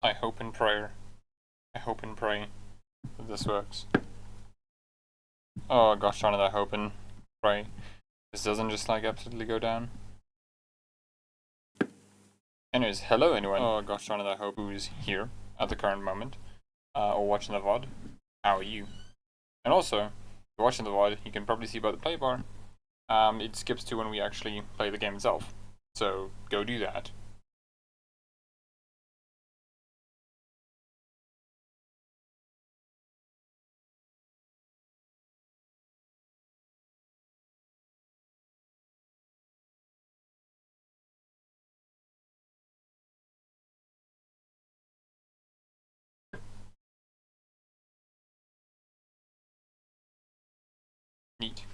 I hope and pray. I hope and pray that this works. Oh gosh darn it, I hope and pray this doesn't just like absolutely go down. Anyways, hello anyone. Oh gosh darn it, I hope who's here at the current moment, or watching the VOD. How are you? And also, if you're watching the VOD, you can probably see by the play bar, it skips to when we actually play the game itself. So go do that. Neat.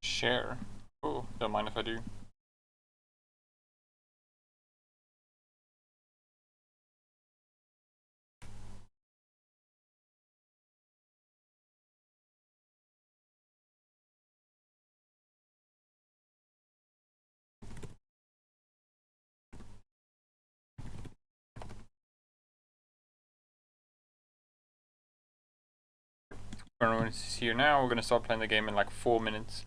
Share. Oh, don't mind if I do. Everyone's here now. We're gonna start playing the game in like 4 minutes.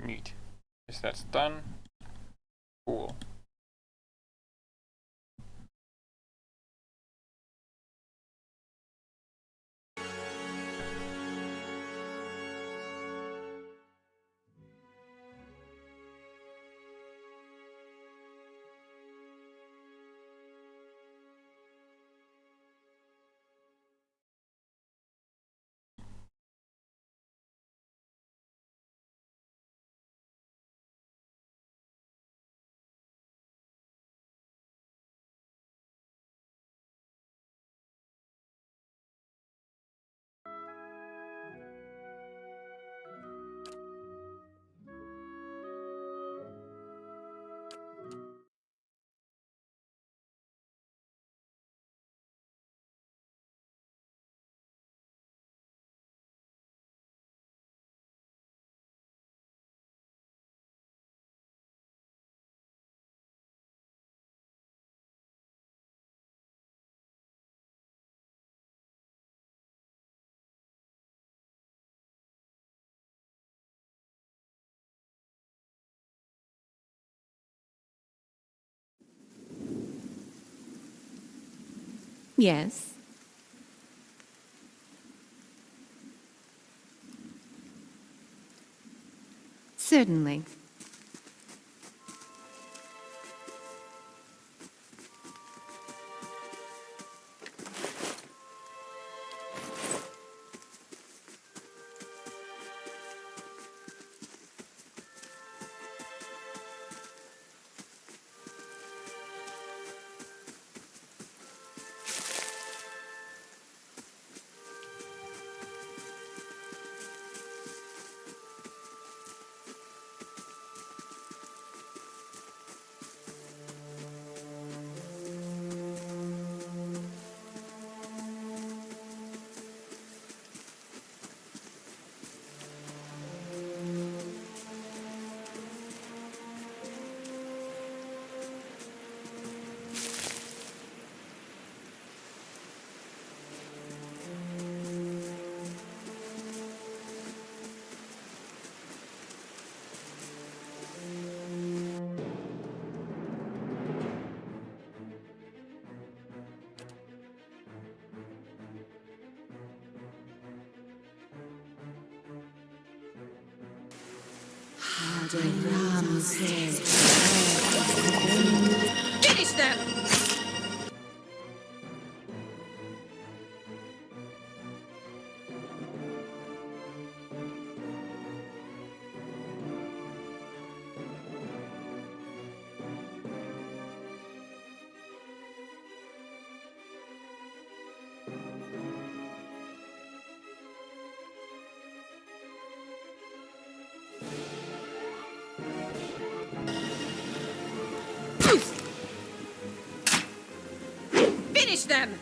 Neat. Guess that's done. Cool. Yes. Certainly. Finish them! Finish them!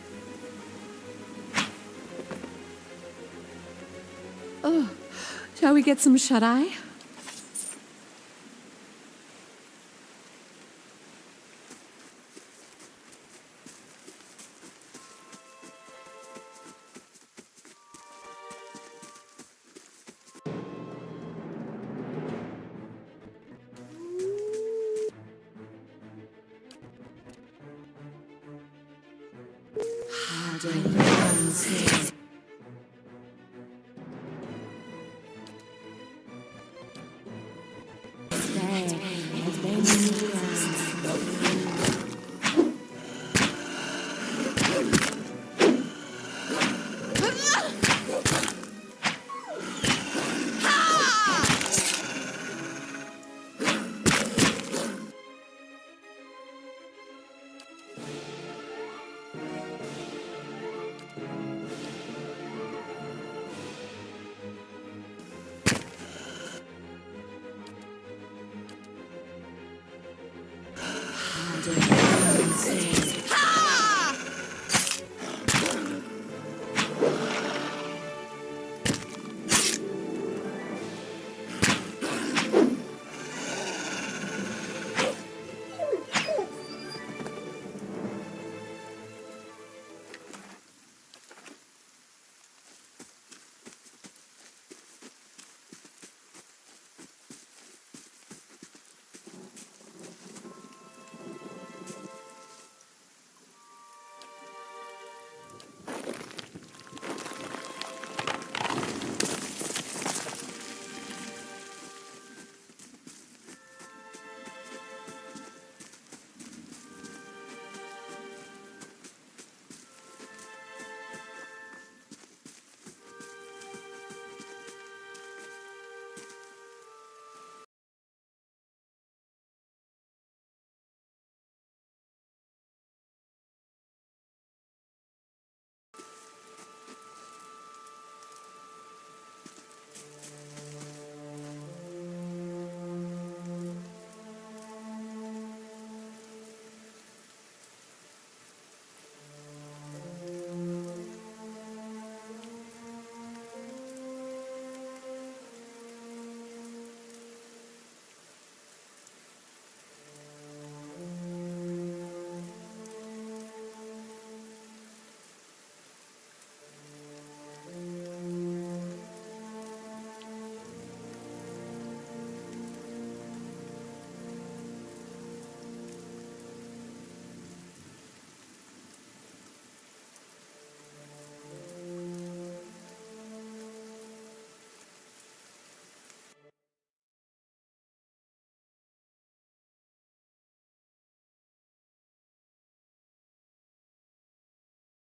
Oh, shall we get some shut-eye?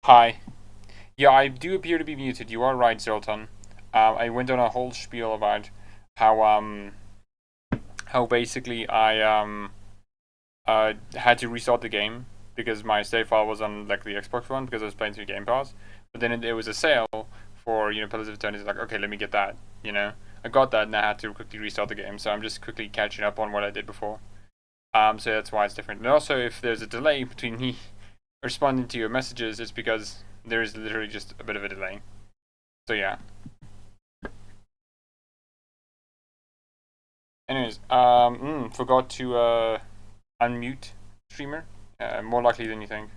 Hi. Yeah, I do appear to be muted. You are right, Zoltan. I went on a whole spiel about how basically I had to restart the game because my save file was on like the Xbox One because I was playing through Game Pass. But then it was a sale for Pillars of Eternity. Like, okay, let me get that. I got that and I had to quickly restart the game. So I'm just quickly catching up on what I did before. So that's why it's different. And also, if there's a delay between me responding to your messages, it's because there is literally just a bit of a delay. So yeah. Anyways, forgot to unmute streamer. More likely than you think.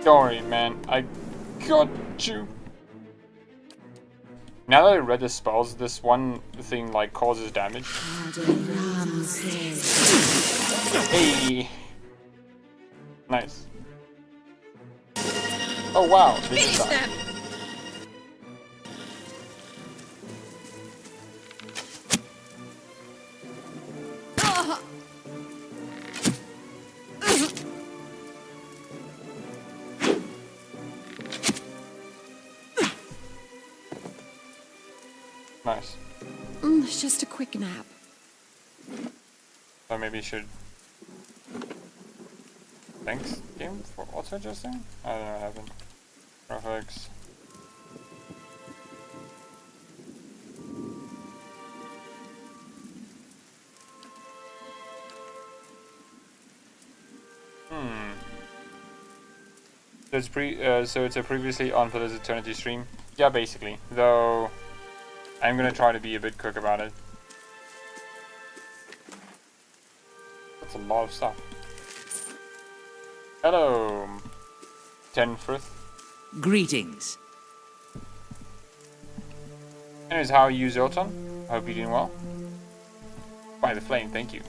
Don't worry, man. I got you. Now that I read the spells, this one thing like causes damage. Hey. Nice. Oh wow, they just died. Nice. It's just a quick nap. So maybe you should... Thanks, game, for auto-adjusting? I don't know what happened. Graphics. So it's a previously on Pillars of Eternity stream? Yeah, basically. Though... I'm gonna try to be a bit quick about it. That's a lot of stuff. Hello, Tenfrith. Greetings. Anyways, how are you, Zoltan? I hope you're doing well. By the flame, thank you.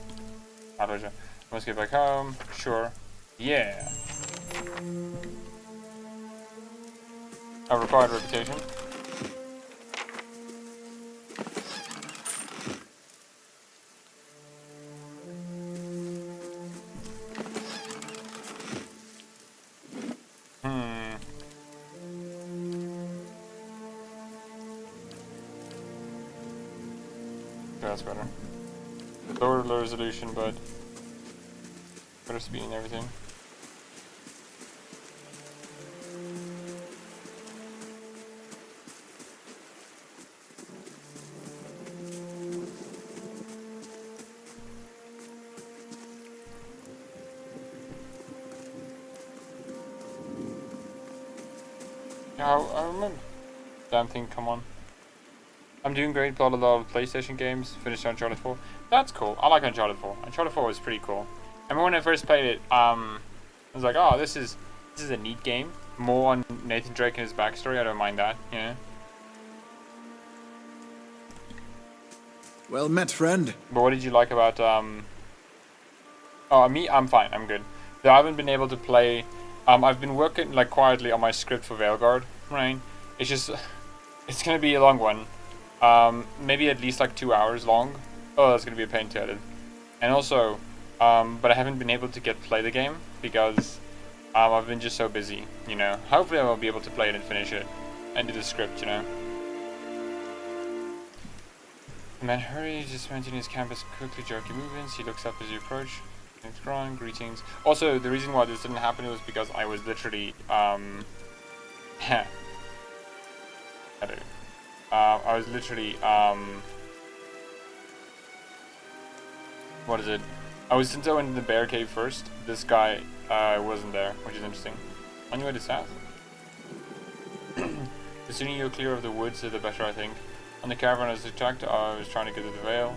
My pleasure. Must get back home. Sure. Yeah. A required reputation. That's better. Lower resolution, but better speed and everything. Yeah, I remember. Damn thing, come on. I'm doing great, played a lot of PlayStation games, finished Uncharted 4. That's cool, I like Uncharted 4. Uncharted 4 was pretty cool. I remember when I first played it, I was like, oh, this is a neat game. More on Nathan Drake and his backstory, I don't mind that, Well met, friend. But what did you like about, Oh, me, I'm fine, I'm good. Though I haven't been able to play, I've been working, like, quietly on my script for Veilguard, right? It's just, it's gonna be a long one. Maybe at least like 2 hours long. Oh, that's gonna be a pain to edit. And also, but I haven't been able to play the game because I've been just so busy, Hopefully I will be able to play it and finish it and do the script, Man, hurry, just mentioning his campus quickly jerky movements. He looks up as you approach. Thanks, Ron, greetings. Also, the reason why this didn't happen was because I was literally, hello. I was literally, what is it? Since I went in the bear cave first, this guy, wasn't there, which is interesting. On your way to south? The sooner you're clear of the woods, the better, I think. On the caravan I was attacked, I was trying to get to the Vale.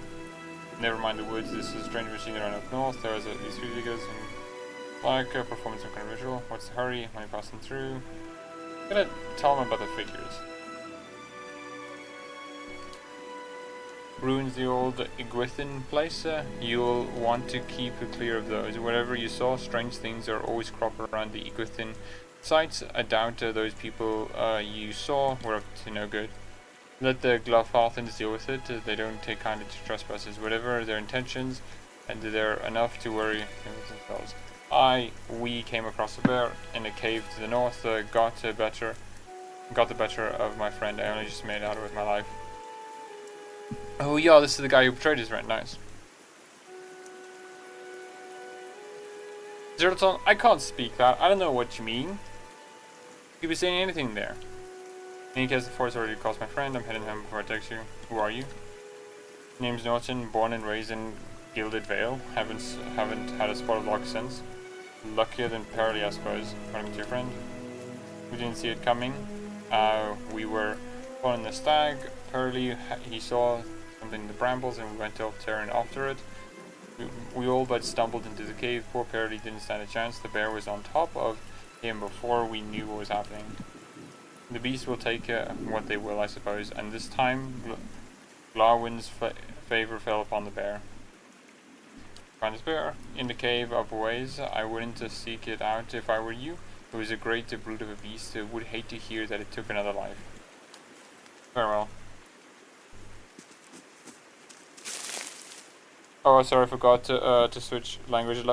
Never mind the woods, this is a strange machine around up north. There is at least 3 figures and like performance some kind of ritual. What's the hurry? Am I passing through? I'm gonna tell them about the figures. Ruins the old Iguithin place, you'll want to keep clear of those. Whatever you saw, strange things are always crop around the Iguithin sites. I doubt those people you saw were up to no good. Let the Glothalthans deal with it. They don't take kindly to trespassers, whatever their intentions, and they're enough to worry themselves. We came across a bear in a cave to the north. Got the better of my friend. I only just made out with my life. Oh yeah, this is the guy who betrayed his friend. Nice. Zeraton, I can't speak that. I don't know what you mean. You could be saying anything there. In any case, the forest already calls my friend. I'm heading home before I text you. Who are you? Name's Norton, born and raised in Gilded Vale. Haven't had a spot of luck since. Luckier than Perry, I suppose, according to your friend. We didn't see it coming. We were following the stag. Perry, he saw something in the brambles and we went off tearing after it. We all but stumbled into the cave. Poor Perry didn't stand a chance. The bear was on top of him before we knew what was happening. The beasts will take what they will, I suppose, and this time Glawin's favor fell upon the bear. Find this bear in the cave up a ways. I wouldn't seek it out if I were you. It was a great brute of a beast. I would hate to hear that it took another life. Farewell. Oh, sorry, I forgot to switch language.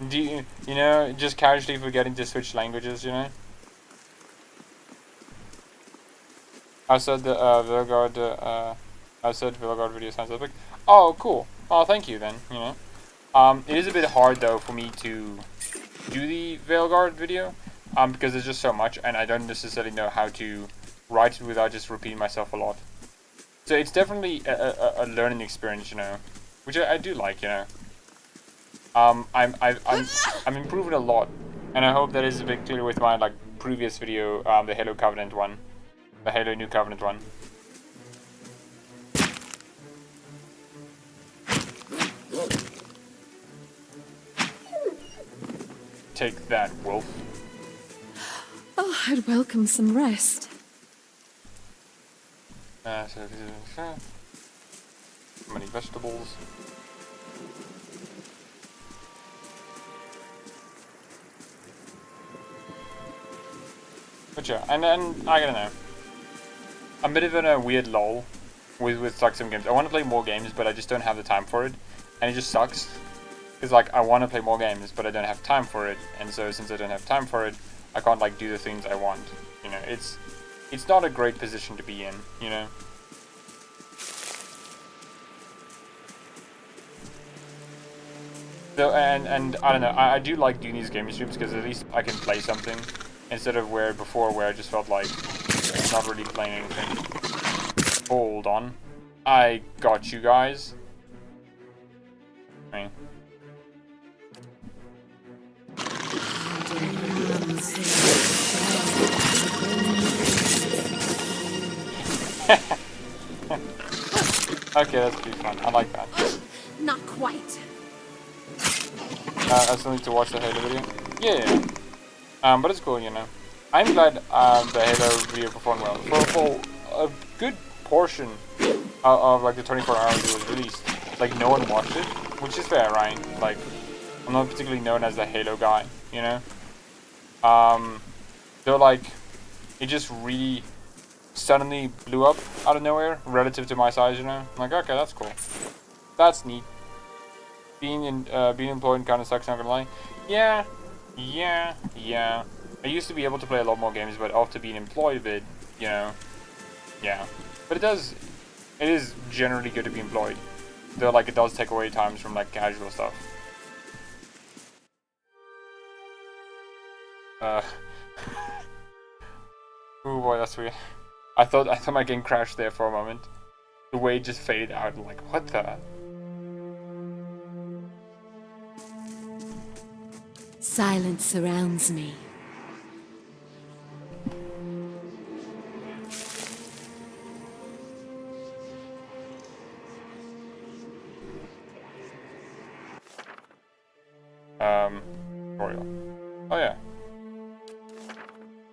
Do you know, just casually forgetting to switch languages, you know? I said the Vilgard video sounds epic. Oh, cool. Oh, thank you then, you know. It is a bit hard though for me to do the Vilgard video, because there's just so much and I don't necessarily know how to write it without just repeating myself a lot. So it's definitely a learning experience, you know, which I do like, you know. I'm improving a lot, and I hope that is a bit clear with my like previous video, the Halo Covenant one, the Halo New Covenant one. Take that, wolf. Oh, I'd welcome some rest. So many vegetables. But yeah, and then I don't know. I'm a bit of in a weird lull with like some games. I want to play more games, but I just don't have the time for it, and it just sucks. Because like I want to play more games, but I don't have time for it, and so since I don't have time for it, I can't like do the things I want. You know, it's not a great position to be in. You know. So and I don't know. I do like doing these game streams because at least I can play something instead of where I just felt like not really playing anything. Hold on, I got you guys. Okay. Okay, that's pretty fun. I like that. Not quite. I still need to watch the Halo video. Yeah. But it's cool, you know. I'm glad the Halo video performed well. For a good portion of like the 24 hours it was released, like no one watched it, which is fair, right? Like I'm not particularly known as the Halo guy, you know. So like it just really suddenly blew up out of nowhere relative to my size, you know. I'm like, okay, that's cool. That's neat. Being employed kind of sucks, not gonna lie. Yeah. I used to be able to play a lot more games, but after being employed a bit, you know, yeah. But it is generally good to be employed. Though, like, it does take away times from, like, casual stuff. Oh boy, that's weird. I thought my game crashed there for a moment. The way it just faded out, like, what the? Silence surrounds me. Tutorial. Oh yeah.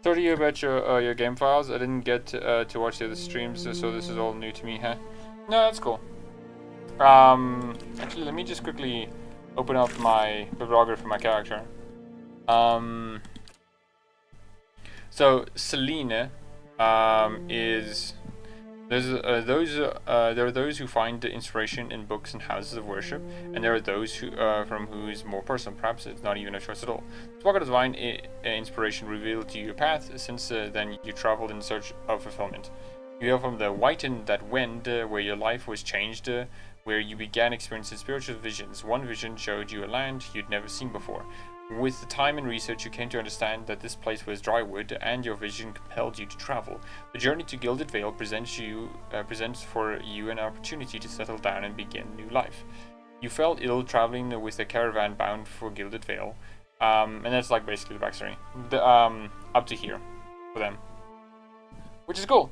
Told you about your game files. I didn't get to watch the other streams, so this is all new to me, huh? No, that's cool. Actually, let me just quickly open up my bibliography for my character. So Celine is there are those who find inspiration in books and houses of worship, and there are those who from whose more personal. Perhaps it's not even a choice at all. So what kind of divine inspiration revealed to you your path? Since then you traveled in search of fulfillment. You hail from the whitened that wind, where your life was changed, where you began experiencing spiritual visions. One vision showed you a land you'd never seen before. With the time and research, you came to understand that this place was drywood, and your vision compelled you to travel. The journey to Gilded Vale presents for you an opportunity to settle down and begin new life. You felt ill traveling with a caravan bound for Gilded Vale, and that's like basically the backstory. Up to here for them, which is cool.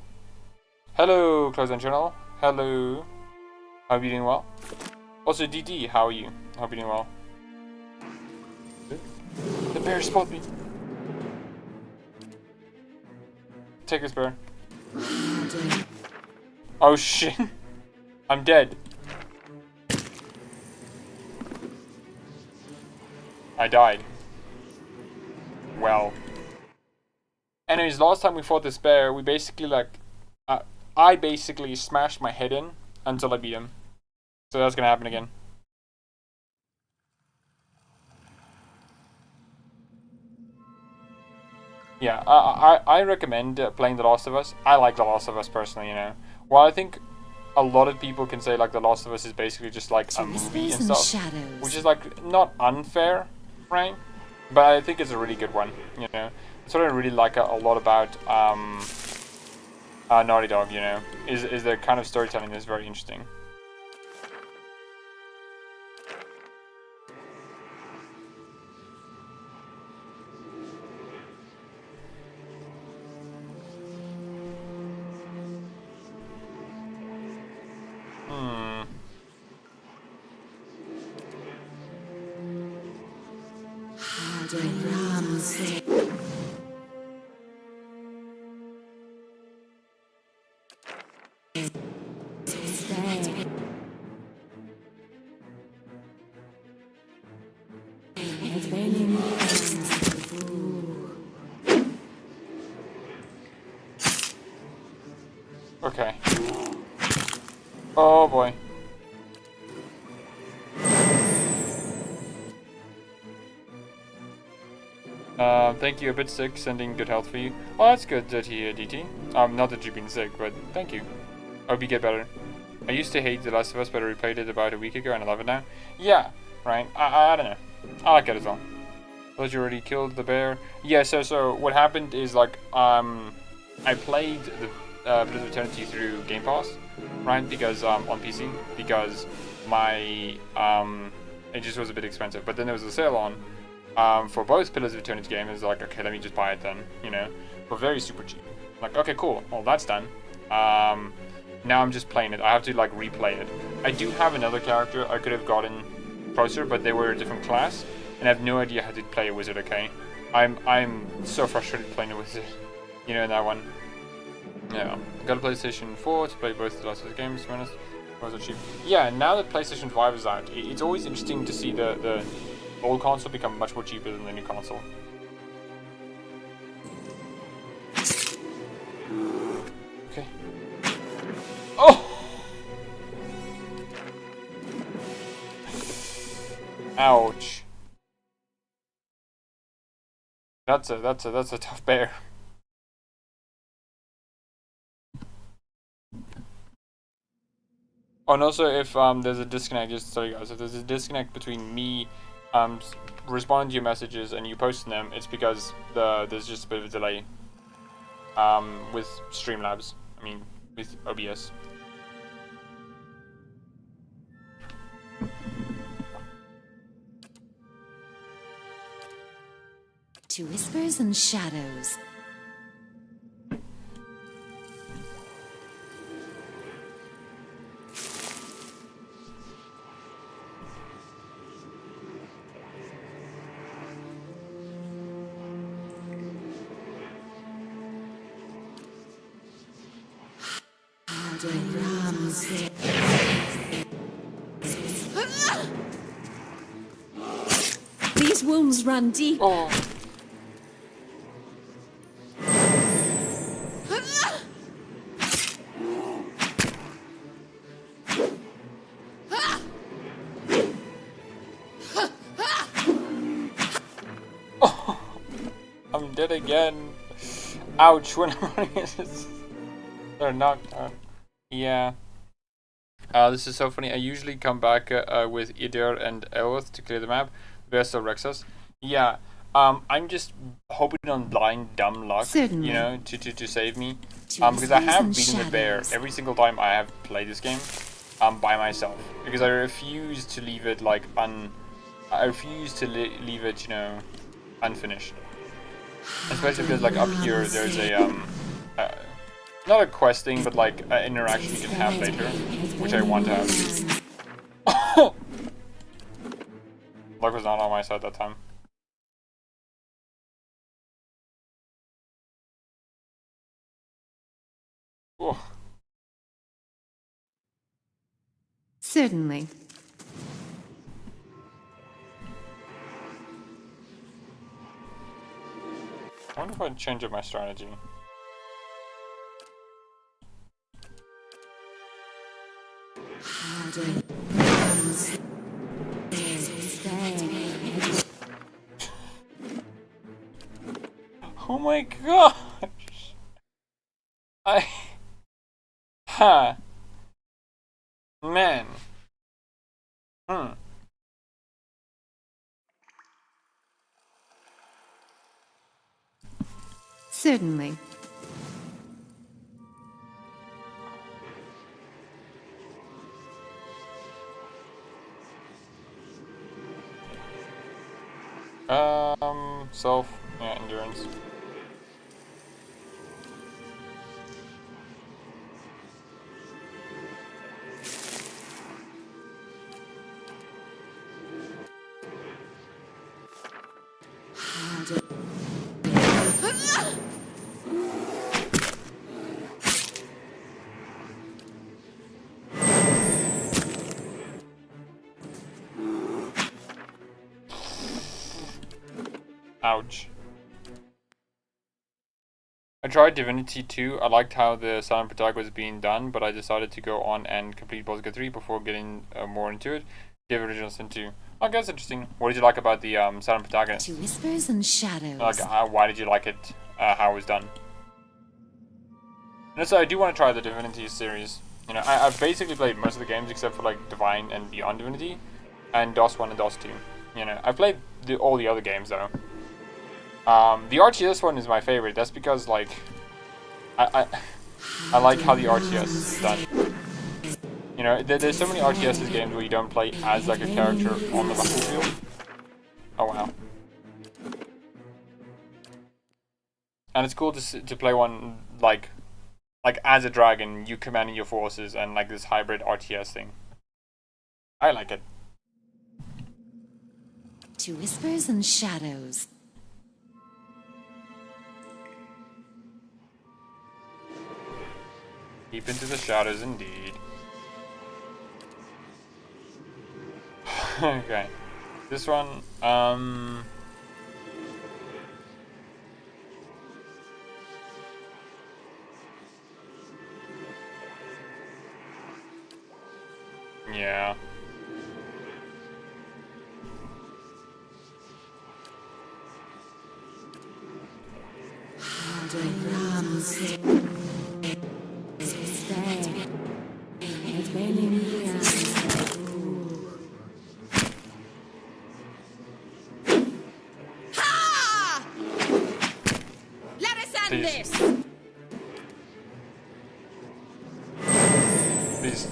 Hello, Close Channel. Hello. How are you doing well? Also, DD, how are you? Hope you're doing well. The bear spotted me. Take this bear. Oh shit. I'm dead. I died. Well. Anyways, last time we fought this bear, we basically I basically smashed my head in until I beat him. So that's gonna happen again. Yeah, I recommend playing The Last of Us. I like The Last of Us personally, you know. While I think a lot of people can say like The Last of Us is basically just like a movie and stuff, which is like not unfair, right? But I think it's a really good one, you know. That's what I really like a lot about Naughty Dog, you know, is their kind of storytelling is very interesting. Okay. Oh boy. Thank you, a bit sick, sending good health for you. Well, that's good to hear, DT. Not that you've been sick, but thank you. I hope you get better. I used to hate The Last of Us, but I replayed it about a week ago and I love it now. Yeah, right. I don't know. I like it as well. Thought you already killed the bear. Yeah, so what happened is like, I played the Pillars of Eternity through Game Pass, right? Because, on PC, because my, it just was a bit expensive. But then there was a sale on, for both Pillars of Eternity games. I was like, okay, let me just buy it then, you know, for very super cheap. Like, okay, cool. Well, that's done. Now I'm just playing it. I have to like replay it. I do have another character I could have gotten closer, but they were a different class, and I have no idea how to play a wizard. Okay, I'm so frustrated playing a wizard, you know, in that one. Yeah, I got a PlayStation 4 to play both the Last of Us games. To be honest, was it cheap? Yeah, now that PlayStation 5 is out, it's always interesting to see the old console become much more cheaper than the new console. Okay. Oh! Ouch. That's a tough bear. Oh, and also if there's a disconnect, just to tell you guys, if there's a disconnect between me responding to your messages and you posting them, it's because there's just a bit of a delay with Streamlabs. I mean, with OBS. To whispers and shadows. These wounds run deep. Oh. I'm dead again. Ouch, when they're knocked out. Yeah. This is so funny. I usually come back with Idir and Elwoth to clear the map. They're still Rexus. Yeah. I'm just hoping on blind dumb luck, Certainly. you know, to save me. Because I have beaten the bear every single time I have played this game by myself. Because I refuse to leave it like I refuse to leave it, you know, unfinished. Especially because like up here there's a not a quest thing, but like an interaction you can have later, which I want to have. Luck was not on my side that time. Whoa. Certainly. I wonder if I'd change up my strategy. Oh my gosh! Ha! Man. Certainly. Self, yeah, endurance. Ouch. I tried Divinity 2. I liked how the Silent Protagonist was being done, but I decided to go on and complete Baldur's Gate 3 before getting more into it. Give Original Sin 2. Okay, that's interesting. What did you like about the Silent Protagonist? To whispers and shadows. Like, why did you like it? How it was done? And so I do want to try the Divinity series. You know, I've basically played most of the games except for like Divine and Beyond Divinity, and DOS 1 and DOS 2. You know, I've played all the other games though. The RTS one is my favorite. That's because like I like how the RTS is done. You know, there's so many RTS games where you don't play as like a character on the battlefield. Oh wow. And it's cool to play one like as a dragon, you commanding your forces and like this hybrid RTS thing. I like it. To whispers and shadows. Deep into the shadows, indeed. Okay. This one, yeah. Please. Please.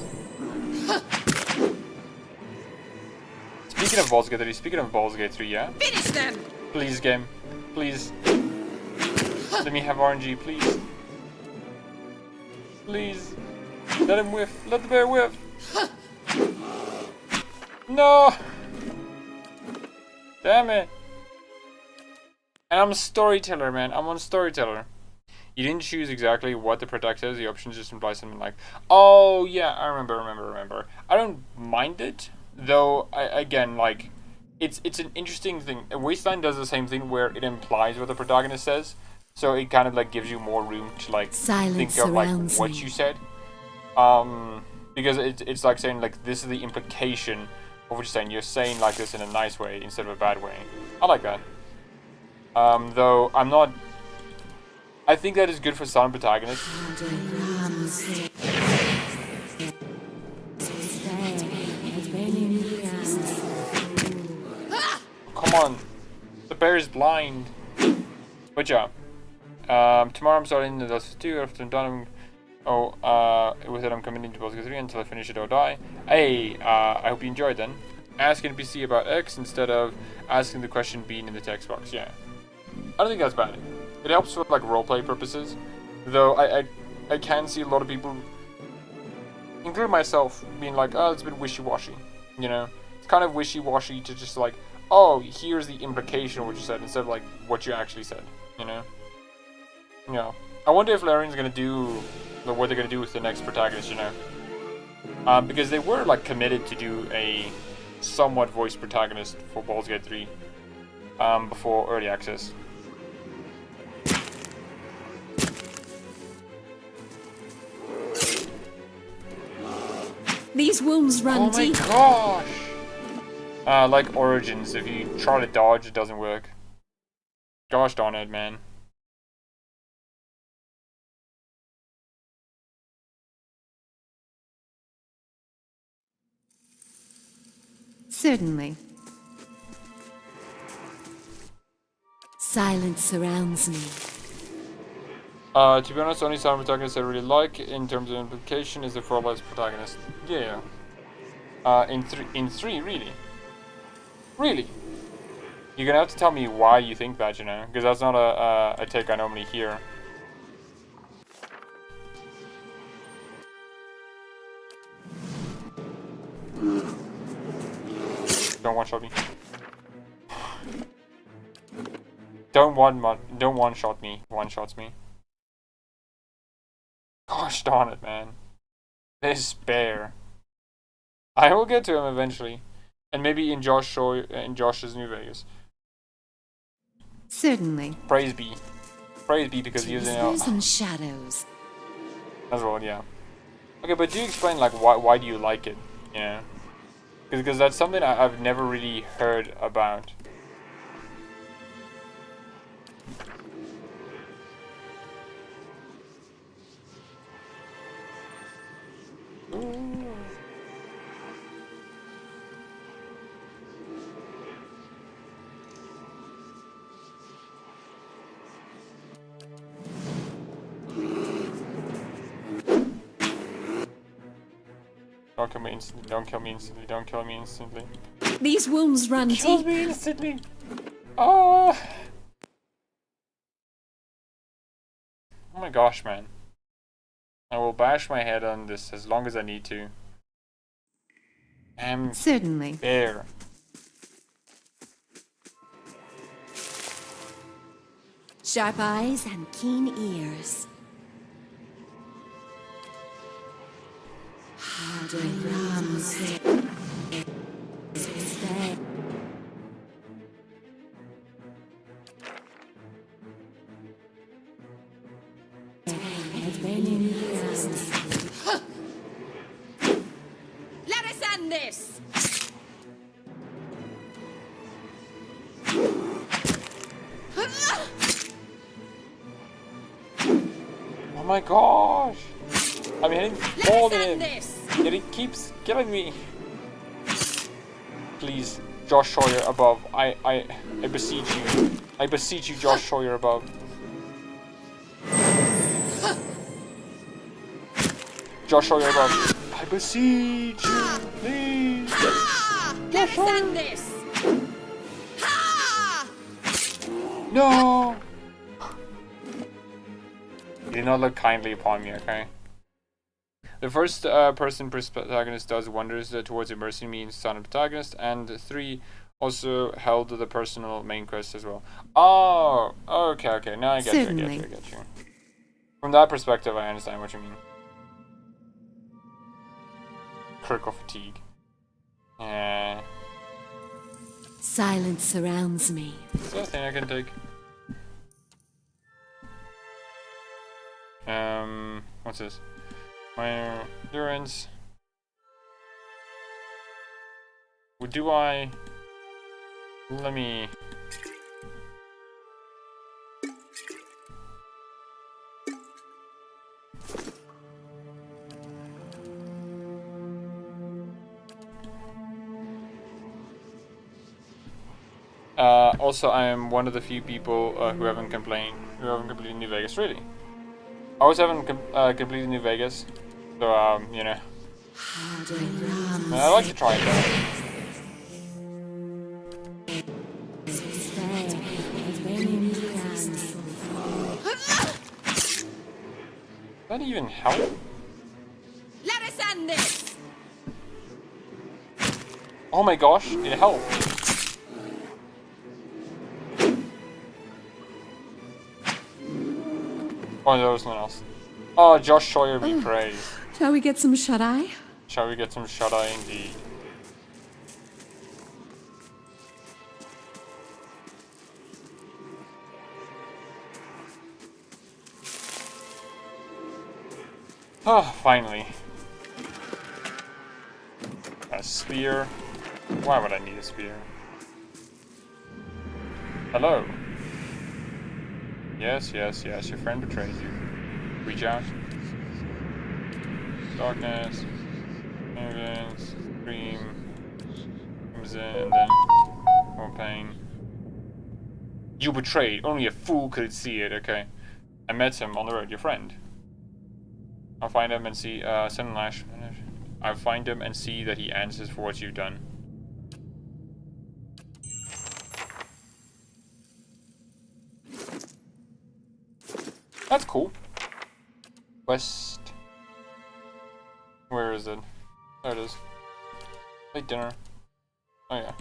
Speaking of Baldur's Gate 3, speaking of Baldur's Gate 3, yeah? Finish them! Please, game. Please. Let me have RNG, please. Please. Let him whiff. Let the bear whiff. No! Damn it. And I'm a storyteller, man. I'm on storyteller. You didn't choose exactly what the protect is. The options just imply something like, oh, yeah, I remember. I don't mind it, though, again, like, it's an interesting thing. Wasteland does the same thing where it implies what the protagonist says, so it kind of, like, gives you more room to, like, Silence think of, like, surrounds what me. you said. Because it's like saying, like, this is the implication of what you're saying. You're saying, like, this in a nice way instead of a bad way. I like that. Though I'm not. I think that is good for some protagonists. Come on, the bear is blind. Good job. Tomorrow I'm starting the Dust 2 after I'm done. With it I'm committing to Baldur's Gate 3 until I finish it or die. Hey, I hope you enjoyed then. Ask NPC about X instead of asking the question being in the text box. Yeah, I don't think that's bad. It helps with like roleplay purposes. Though I can see a lot of people, including myself, being like, oh, it's a bit wishy-washy. You know, it's kind of wishy-washy to just like, oh, here's the implication of what you said instead of like what you actually said. You know. Yeah. I wonder if Larian's gonna do what they're gonna do with the next protagonist. You know. Because they were like committed to do a somewhat voiced protagonist for Baldur's Gate 3 before early access. These wounds run deep. Oh my gosh! Like Origins, if you try to dodge, it doesn't work. Gosh darn it, man. Certainly. Silence surrounds me. To be honest, the only silent protagonist I really like in terms of implication is the Frostlight protagonist. Yeah. In three, really? Really? You're gonna have to tell me why you think that, you know? Because that's not a take I normally hear. Don't one-shot me. Don't one-shot me. One-shots me. Gosh darn it, man. This bear. I will get to him eventually. And maybe in Josh's New Vegas. Certainly. Praise be. Praise be because he was in Whispers and shadows. as well, yeah. Okay, but do you explain like why do you like it? You know? Because that's something I've never really heard about. Don't kill me instantly, don't kill me instantly, don't kill me instantly. These wounds run Kills deep. me instantly! Oh! Oh my gosh, man. I will bash my head on this as long as I need to. Certainly. Bear. Sharp eyes and keen ears. Let us end this! Oh my gosh! I'm hitting more Let us than end him! this! Yet he keeps killing me! Please, Josh Sawyer above. I beseech you. I beseech you, Josh Sawyer above. Josh Sawyer above. I beseech you, please! Ah! Let us end this! Ah! No! You do not look kindly upon me, okay? The first person protagonist does wonders towards immersing me in son of protagonist, and 3 also held the personal main quest as well. Oh, okay. Now I get you. From that perspective, I understand what you mean. Critical fatigue. Yeah. Silence surrounds me. Is that a thing I can take? What's this? My endurance. Do I? Let me. Also, I am one of the few people who haven't completed New Vegas. Really, I always haven't completed New Vegas. So you know, I like to try it though. Does that even help? Let us end this! Oh my gosh, it helped. Oh, there was no one else. Oh, Josh Sawyer be praised. Shall we get some shut-eye? Shall we get some shut-eye indeed? Oh, finally. A spear. Why would I need a spear? Hello. Yes, yes, yes, your friend betrays you. Reach out. Darkness. Evidence. Scream. Comes in, and then more pain. You betrayed. Only a fool could see it. Okay. I met him on the road. Your friend. I'll find him and see. Send a lash. I'll find him and see that he answers for what you've done. That's cool. West. Where is it? There it is. Late dinner. Oh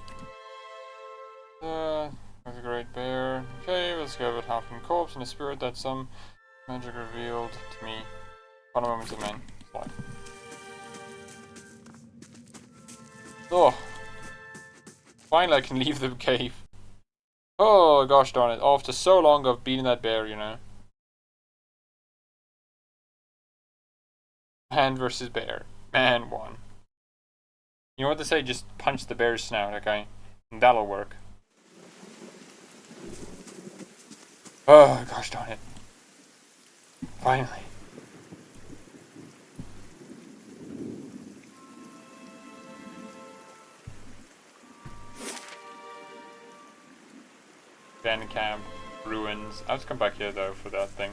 yeah. With a great bear. Okay, let's go with half-human corpse and a spirit that some magic revealed to me. Final moments of man. Life. Oh. Finally I can leave the cave. Oh gosh darn it. After so long of beating that bear, you know. Man versus bear. Man won. You know what they say? Just punch the bear's snout, okay? And that'll work. Oh, gosh darn it. Finally. Abandoned camp, ruins. I have to come back here though for that thing.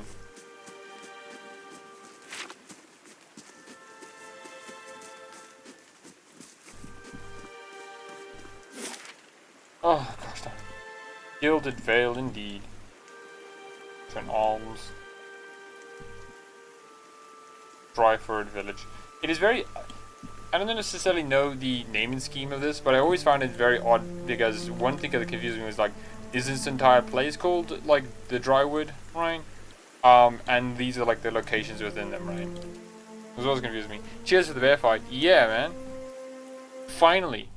Oh, gosh darn it. Gilded Vale indeed. Turn alms. Dryford Village. It is very... I don't necessarily know the naming scheme of this, but I always found it very odd because one thing that confused me was like, is this entire place called like the Drywood, right? And these are like the locations within them, right? This always confused me. Cheers for the bear fight. Yeah, man. Finally.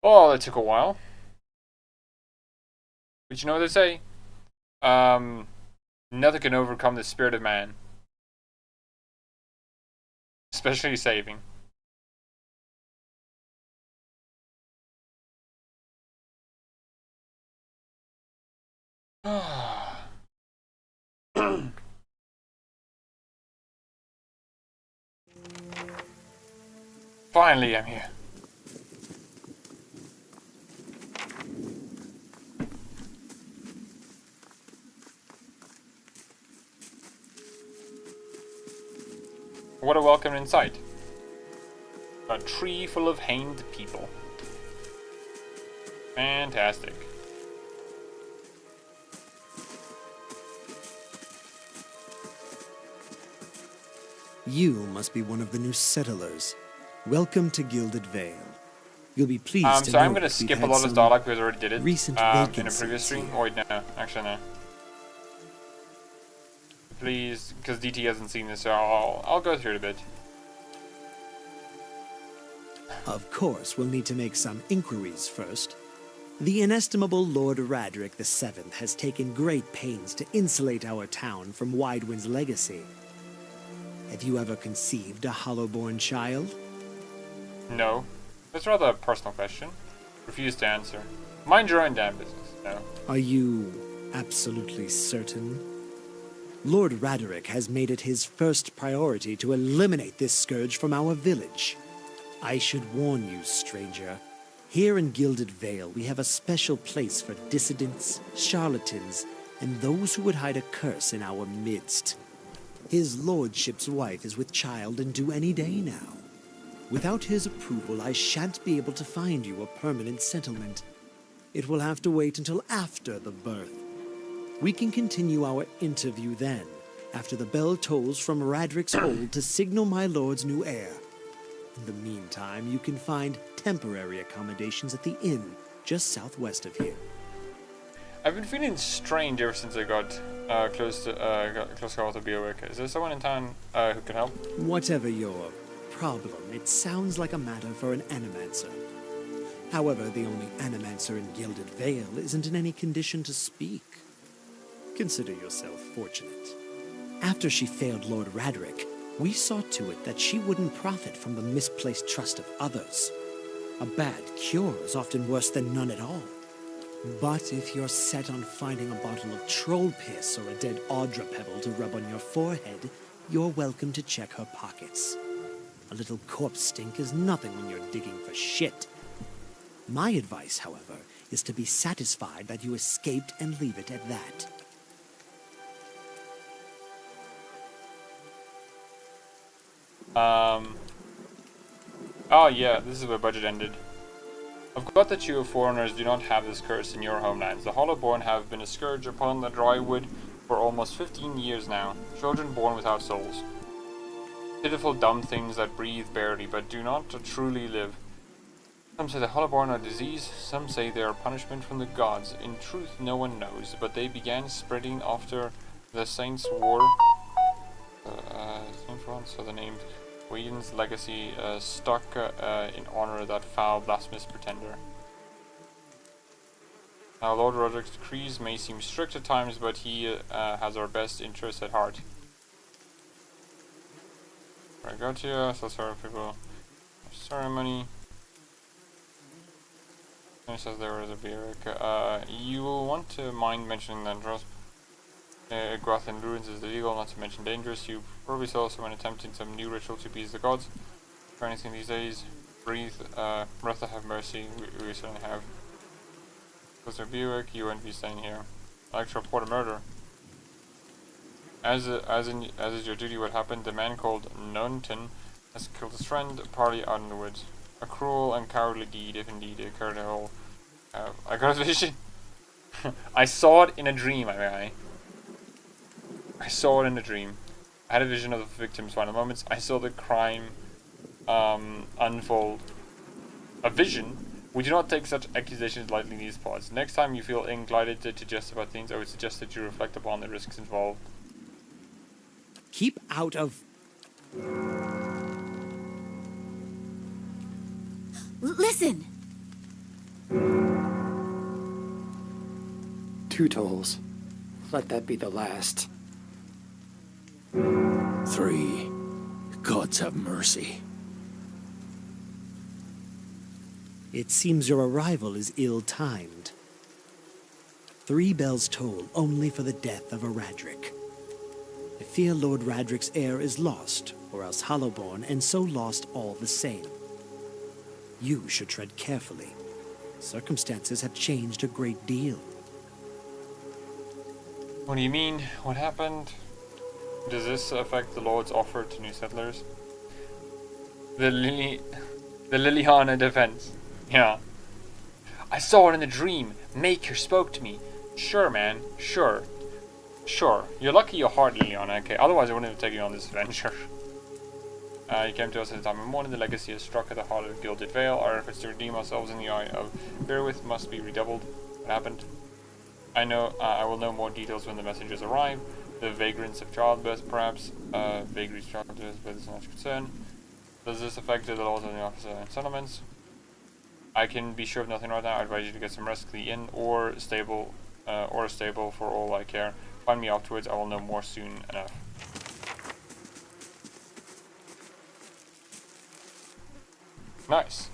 Oh, that took a while. But you know what they say? Nothing can overcome the spirit of man. Especially saving. Finally, I'm here. What a welcome inside. A tree full of hanged people. Fantastic. You must be one of the new settlers. Welcome to Gilded Vale. You'll be pleased to so know I'm gonna that we've skip a had lot of some dialogue because I already did it recent in a vacancies previous stream. here. Oh wait, no, actually no. Please, because DT hasn't seen this, so I'll go through it a bit. Of course, we'll need to make some inquiries first. The inestimable Lord Radric VII has taken great pains to insulate our town from Widewind's legacy. Have you ever conceived a Hollowborn child? No. That's rather a personal question. Refuse to answer. Mind your own damn business. No. Are you absolutely certain? Lord Radric has made it his first priority to eliminate this scourge from our village. I should warn you, stranger. Here in Gilded Vale, we have a special place for dissidents, charlatans, and those who would hide a curse in our midst. His lordship's wife is with child and due any day now. Without his approval, I shan't be able to find you a permanent settlement. It will have to wait until after the birth. We can continue our interview then, after the bell tolls from Radric's hold to signal my lord's new heir. In the meantime, you can find temporary accommodations at the inn just southwest of here. I've been feeling strange ever since I got close call to Beorwick. Is there someone in town who can help? Whatever your problem, it sounds like a matter for an animancer. However, the only animancer in Gilded Vale isn't in any condition to speak. Consider yourself fortunate. After she failed Lord Radric, we saw to it that she wouldn't profit from the misplaced trust of others. A bad cure is often worse than none at all. But if you're set on finding a bottle of troll piss or a dead Audra pebble to rub on your forehead, you're welcome to check her pockets. A little corpse stink is nothing when you're digging for shit. My advice, however, is to be satisfied that you escaped and leave it at that. Oh yeah, this is where budget ended. I've got that you foreigners do not have this curse in your homelands. The Hollowborn have been a scourge upon the Drywood for almost 15 years now. Children born without souls. Pitiful dumb things that breathe barely, but do not truly live. Some say the Hollowborn are disease, some say they are punishment from the gods. In truth, no one knows, but they began spreading after the Saints' War. So the name Whedon's legacy stuck in honor of that foul, blasphemous pretender. Now, Lord Roderick's decrees may seem strict at times, but he has our best interests at heart. I got here, so sorry people. Ceremony. And it says there was a Beorwick. You will want to mind mentioning that Grath in ruins is illegal, not to mention dangerous. You probably saw someone attempting some new ritual to appease the gods. For anything these days, breathe, Retha have mercy, we certainly have. Because they're Beorwick, you wouldn't be staying here. I'd like to report a murder. As is your duty, what happened? The man called Nunton has killed his friend, partly out in the woods. A cruel and cowardly deed, if indeed it occurred at all. I got a vision. I saw it in a dream, I saw it in a dream. I had a vision of the victim's final moments. I saw the crime unfold. A vision? We do not take such accusations lightly in these parts. Next time you feel inclined to jest about things, I would suggest that you reflect upon the risks involved. Keep out of... Listen! 2 tolls. Let that be the last. 3. Gods have mercy. It seems your arrival is ill-timed. 3 bells toll only for the death of a Radric. I fear Lord Radric's heir is lost, or else Hollowborn, and so lost all the same. You should tread carefully. Circumstances have changed a great deal. What do you mean? What happened? Does this affect the Lord's offer to new settlers? The Liliana defense. Yeah. I saw it in a dream. Maker spoke to me. Sure, man. Sure. Sure. You're lucky you're hard, Liliana. Okay, otherwise I wouldn't have taken you on this adventure. You came to us at a time of mourning. The legacy has struck at the heart of Gilded Vale. Our efforts to redeem ourselves in the eye of Beorwick must be redoubled. What happened? I know. I will know more details when the messengers arrive. The vagrants of childbirth, perhaps. Vagaries of childbirth, but it's not concern. Does this affect the laws of the officer and settlements? I can be sure of nothing right now. I advise you to get some rest at the inn or a stable for all I care. Find me afterwards. I will know more soon enough. Nice.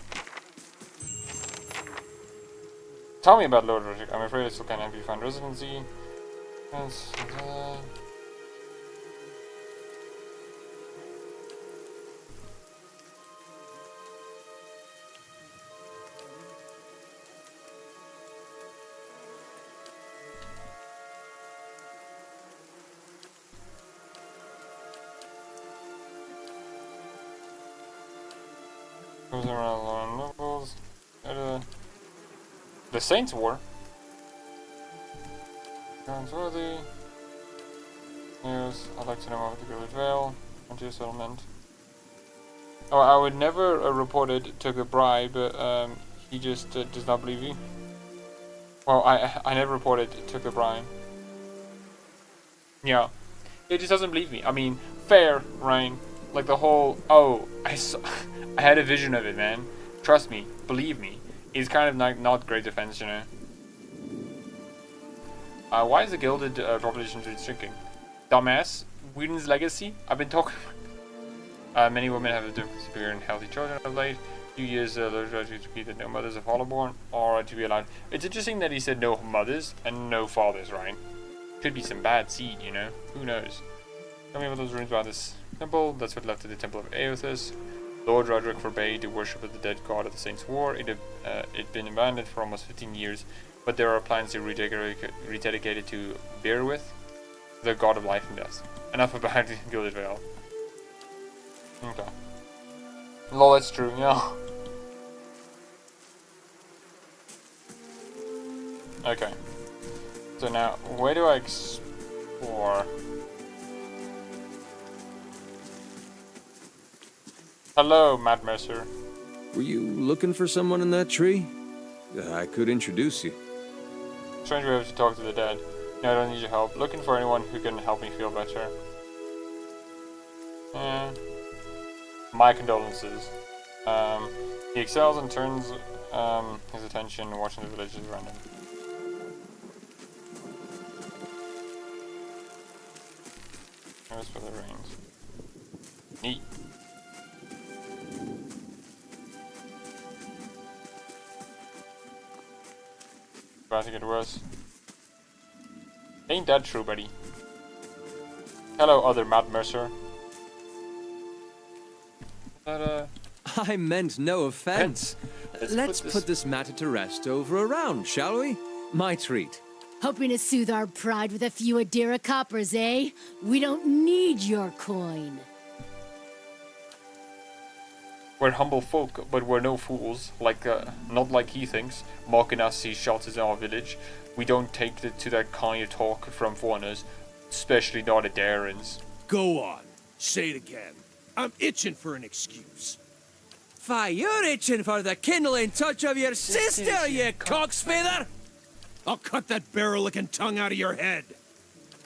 Tell me about Lord Roderick. I'm afraid I still can't help you find residency. Goes around low levels. The Saints War. Guns worthy. News. I'd like to know more about the Gilded Vale. Frontier settlement. Oh, I would never report it took a bribe. He just does not believe you. Well, I never reported took a bribe. Yeah, he just doesn't believe me. I mean, fair, Ryan. Like the whole I had a vision of it, man. Trust me, believe me. It's kind of not great defense, you know. Why is the gilded population shrinking? Dumbass. Whedon's legacy. I've been talking. Many women have a difficulty bearing healthy children of late. Few years those graduates repeat that no mothers of Hollowborn are to be allowed. It's interesting that he said no mothers and no fathers, right? Could be some bad seed, you know? Who knows? Tell me about those ruins by this temple. That's what left of the Temple of Aothus. Lord Roderick forbade the worship of the dead god of the Saints' War. It had been abandoned for almost 15 years, but there are plans to rededicate it to Beerwith, the god of life and death. Enough about the Gilded Vale. Okay. Lol, that's true, yeah. Okay. So now, where do I explore? Hello, Matt Mercer. Were you looking for someone in that tree? I could introduce you. Strange way to talk to the dead. No, I don't need your help. Looking for anyone who can help me feel better. My condolences. He excels and turns his attention watching the villages around him. As for the rains. Neat. About to get worse. Ain't that true, buddy? Hello, other Matt Mercer. I meant no offense. Let's put this matter to rest over a round, shall we? My treat. Hoping to soothe our pride with a few Adira coppers, eh? We don't need your coin. We're humble folk, but we're no fools. Not like he thinks. Mocking us, he shouts in our village. We don't take to that kind of talk from foreigners, especially not Adirans. Go on. Say it again. I'm itching for an excuse. Fie, you're itching for the kindling touch of your sister, you cocksfeather! I'll cut that barrel-licking tongue out of your head.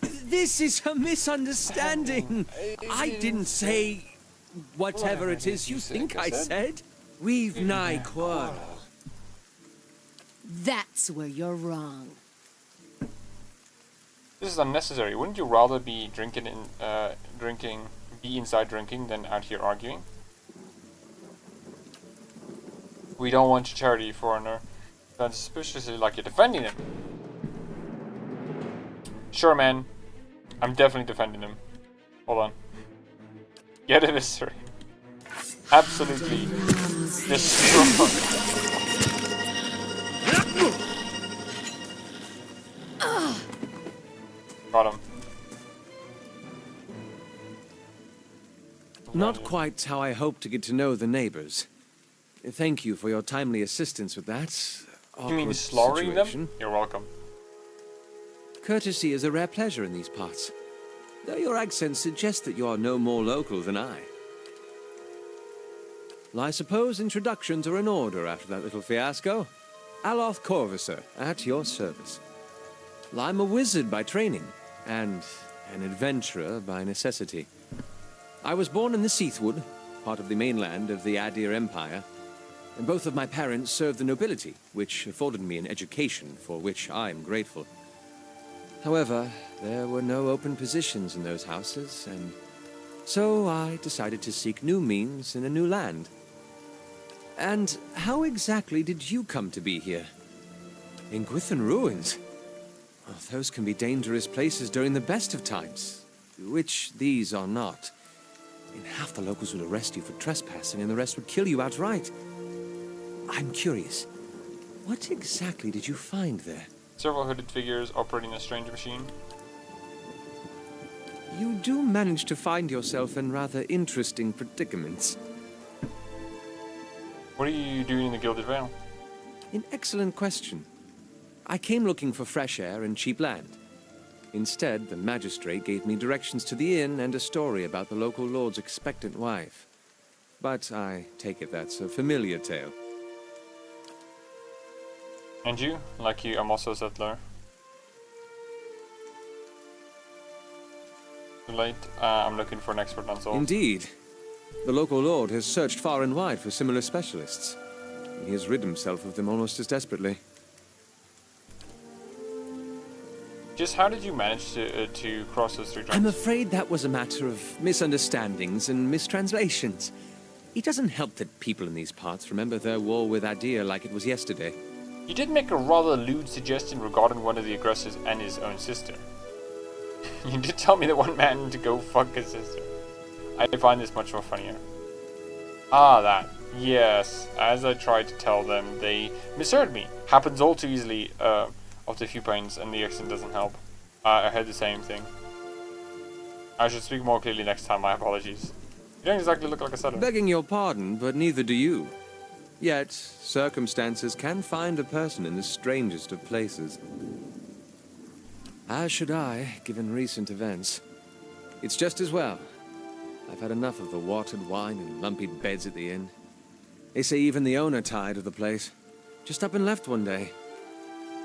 This is a misunderstanding. I didn't say whatever it is you think I said. We've nigh quarrel. That's where you're wrong. This is unnecessary. Wouldn't you rather be be inside drinking than out here arguing? We don't want your charity, foreigner. Sounds suspiciously like you're defending him. Sure, man. I'm definitely defending him. Hold on. Get a mystery. Absolutely destroy. Got him. Not quite how I hoped to get to know the neighbors. Thank you for your timely assistance with that. You mean awkward slaughtering them? situation. You're welcome. Courtesy is a rare pleasure in these parts, though your accent suggests that you are no more local than I. Well, I suppose introductions are in order after that little fiasco. Aloth Corvusser, at your service. Well, I'm a wizard by training, and an adventurer by necessity. I was born in the Seathwood, part of the mainland of the Adir Empire, and both of my parents served the nobility, which afforded me an education for which I am grateful. However, there were no open positions in those houses, and so I decided to seek new means in a new land. And how exactly did you come to be here? In Gwithan Ruins? Oh, those can be dangerous places during the best of times, which these are not. And half the locals would arrest you for trespassing, and the rest would kill you outright. I'm curious, what exactly did you find there? Several hooded figures operating a strange machine. You do manage to find yourself in rather interesting predicaments. What are you doing in the Gilded Vale? An excellent question. I came looking for fresh air and cheap land. Instead, the magistrate gave me directions to the inn and a story about the local lord's expectant wife. But I take it that's a familiar tale. And you? Like you, I'm also a settler. Too late. I'm looking for an expert on souls. Indeed. The local lord has searched far and wide for similar specialists. He has rid himself of them almost as desperately. Just how did you manage to cross those 3 tracks? I'm afraid that was a matter of misunderstandings and mistranslations. It doesn't help that people in these parts remember their war with Adir like it was yesterday. You did make a rather lewd suggestion regarding one of the aggressors and his own sister. You did tell me that one man to go fuck his sister. I find this much more funnier. Ah, that. Yes, as I tried to tell them, they misheard me. Happens all too easily after a few pints, and the accent doesn't help. I heard the same thing. I should speak more clearly next time, my apologies. You don't exactly look like a settler. Begging your pardon, but neither do you. Yet, circumstances can find a person in the strangest of places. As should I, given recent events. It's just as well. I've had enough of the watered wine and lumpy beds at the inn. They say even the owner tired of the place. Just up and left one day.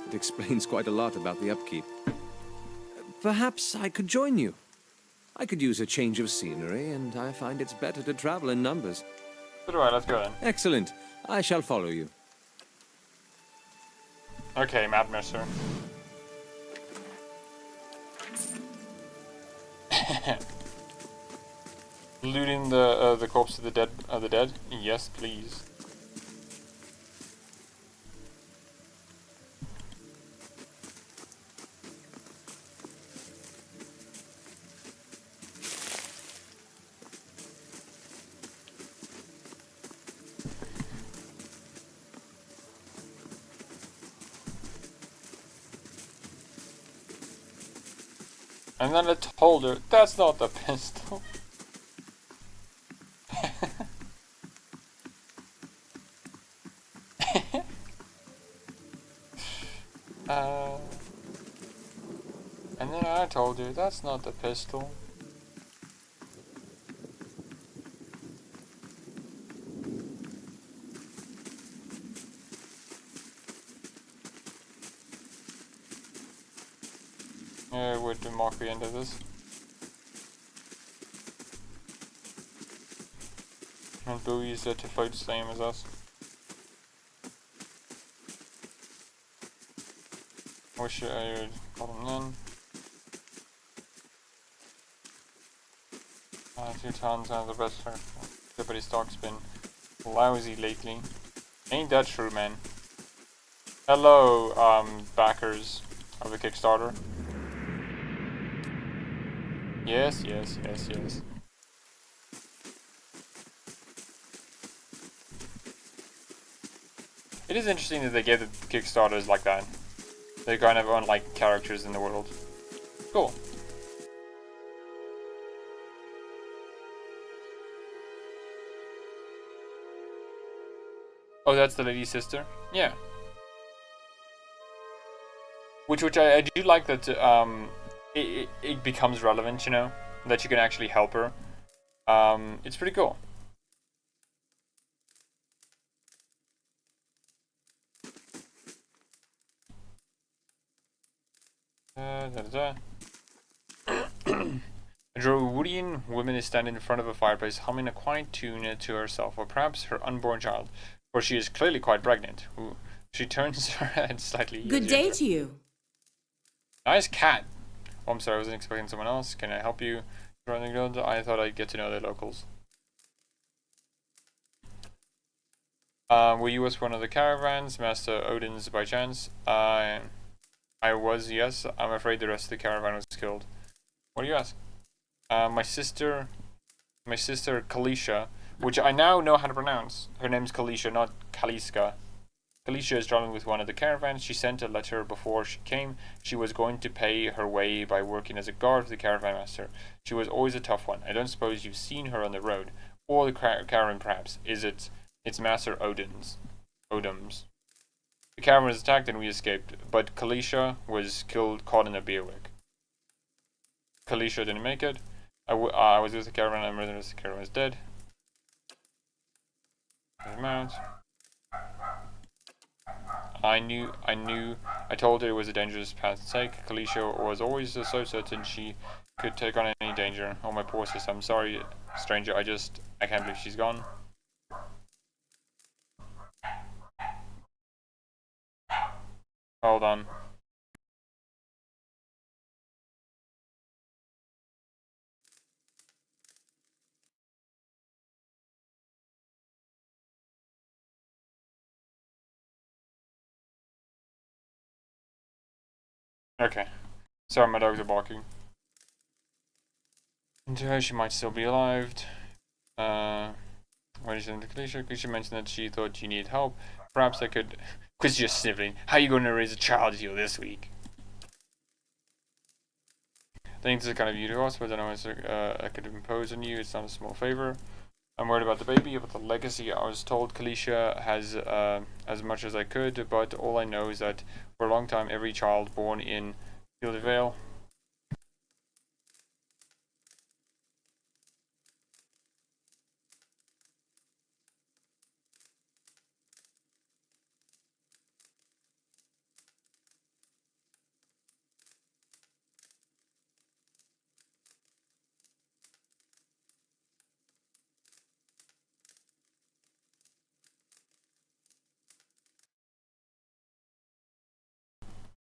It explains quite a lot about the upkeep. Perhaps I could join you. I could use a change of scenery, and I find it's better to travel in numbers. So do I, let's go then. Excellent. I shall follow you. Okay, Mad Mercer. Looting the corpse of the dead? Yes, please. And then I told her, that's not the pistol. And then I told her, that's not the pistol. Where do mark the end of this? And Bowie's to fight the same as us. Wish I would call him then. 2 tons out of the best start. Deputy stock's been lousy lately. Ain't that true, man? Hello, backers of the Kickstarter. Yes, yes, yes, yes. It is interesting that they gave the Kickstarters like that. They kind of unlike characters in the world. Cool. Oh, that's the lady's sister? Yeah. Which I do like that it becomes relevant, you know? That you can actually help her. It's pretty cool. A Druidian woman is standing in front of a fireplace, humming a quiet tune to herself, or perhaps her unborn child, for she is clearly quite pregnant. Ooh. She turns her head slightly. Good day to you. Nice cat. Oh, I'm sorry, I wasn't expecting someone else. Can I help you? I thought I'd get to know the locals. Were you with one of the caravans, Master Odin's by chance? I was, yes. I'm afraid the rest of the caravan was killed. What do you ask? My sister Kalisha, which I now know how to pronounce. Her name's Kalisha, not Kaliska. Kalisha is traveling with one of the caravans. She sent a letter before she came. She was going to pay her way by working as a guard for the caravan master. She was always a tough one. I don't suppose you've seen her on the road. Or the caravan, perhaps. Is it its master Odum's. The caravan was attacked and we escaped, but Kalisha was killed, caught in a beer wick. Kalisha didn't make it. I was with the caravan and the caravan was dead. Mount. I told her it was a dangerous path to take. Kalisha was always so certain she could take on any danger. Oh, my poor sister. I'm sorry, stranger. I can't believe she's gone. Hold on. Okay. Sorry, my dogs are barking. And she might still be alive. What is it? Kalisha mentioned that she thought you needed help. Perhaps I could. Quit just sniveling. How are you going to raise a child here this week? I think this is kind of you to us, but I don't know if I could impose on you. It's not a small favor. I'm worried about the baby, about the legacy. I was told Kalisha has as much as I could, but all I know is that for a long time, every child born in Gilded Vale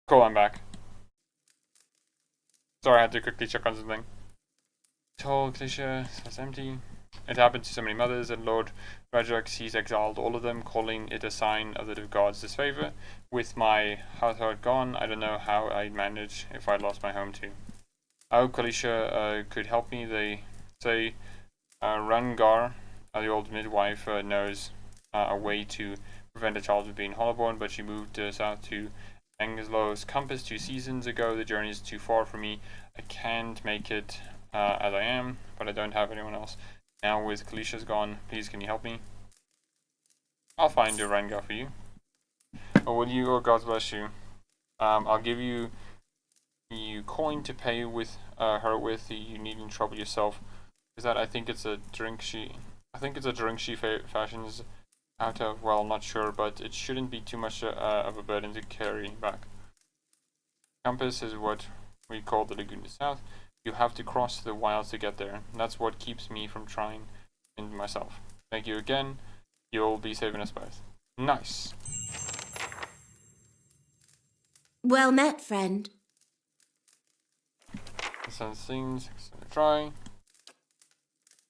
Cool, I'm back. Sorry, I had to quickly check on something. Told Kalisha it's empty. It happened to so many mothers, and Lord Radrak sees exiled all of them, calling it a sign of the gods' disfavor. With my household gone, I don't know how I'd manage if I lost my home too. I hope Kalisha could help me. They say Rangar, the old midwife, knows a way to prevent a child from being hollowborn, but she moved south to Angeslow's Compass 2 seasons ago. The journey is too far for me. I can't make it as I am, but I don't have anyone else. Now with Kalisha's gone, please can you help me? I'll find a Rengar for you. Or will you, or God bless you. I'll give you coin to pay with her with. You needn't trouble yourself. Is that I think it's a drink she fashions out of, well, not sure, but it shouldn't be too much of a burden to carry back. Compass is what we call the Laguna South. You have to cross the wilds to get there. That's what keeps me from trying in myself. Thank you again. You'll be saving us both. Nice. Well met, friend. Some things to try.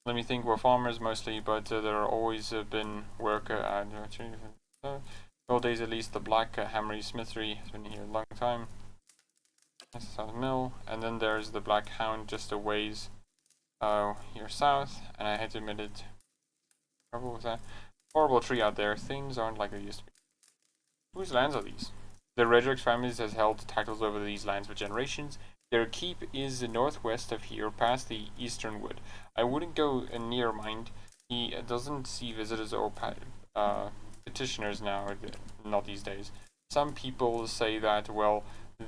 Let me think. We're farmers mostly, but there are always been work at old days. At least the Black Hammery Smithery has been here a long time. That's the South Mill, and then there's the Black Hound just a ways here south. And I had to admit it. What was that? Horrible tree out there. Things aren't like they used to be. Whose lands are these? The Redrick families has held titles over these lands for generations. Their keep is northwest of here, past the Eastern Wood. I wouldn't go near, mind. He doesn't see visitors or petitioners now, not these days. Some people say that, well,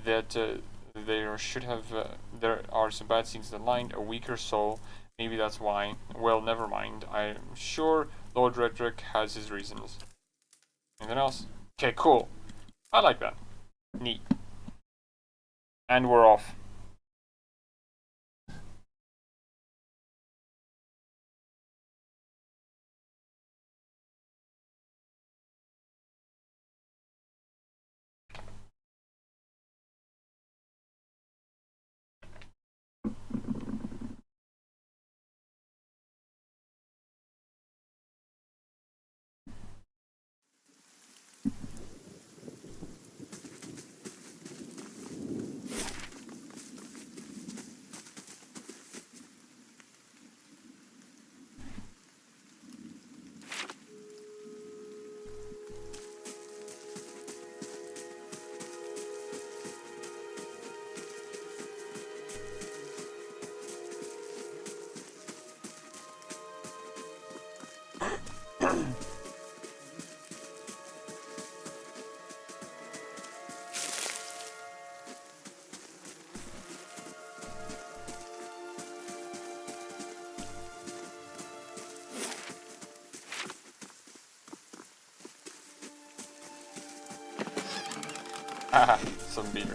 that there are some bad scenes in the line, a weaker soul. Maybe that's why. Well, never mind. I'm sure Lord Redrick has his reasons. Anything else? Okay, cool. I like that. Neat. And we're off. Haha, some beer.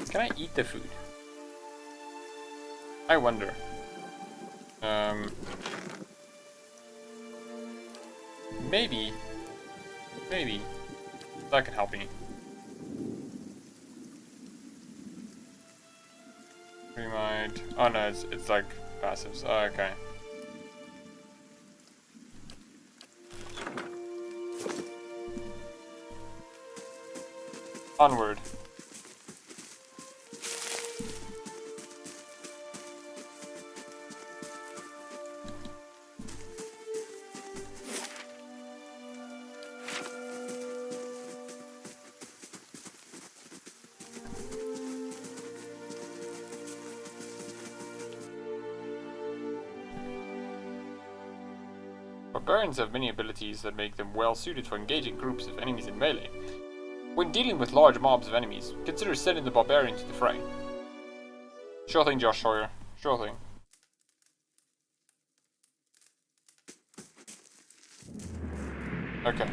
Can I eat the food? I wonder. Maybe that can help me. We might. Oh no, it's like passives. Oh, okay. Onward. Barbarians have many abilities that make them well suited for engaging groups of enemies in melee. When dealing with large mobs of enemies, consider sending the barbarian to the fray. Sure thing, Josh Sawyer. Sure thing. Okay.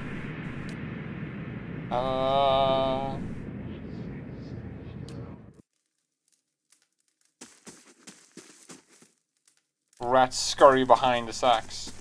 Rats scurry behind the sacks.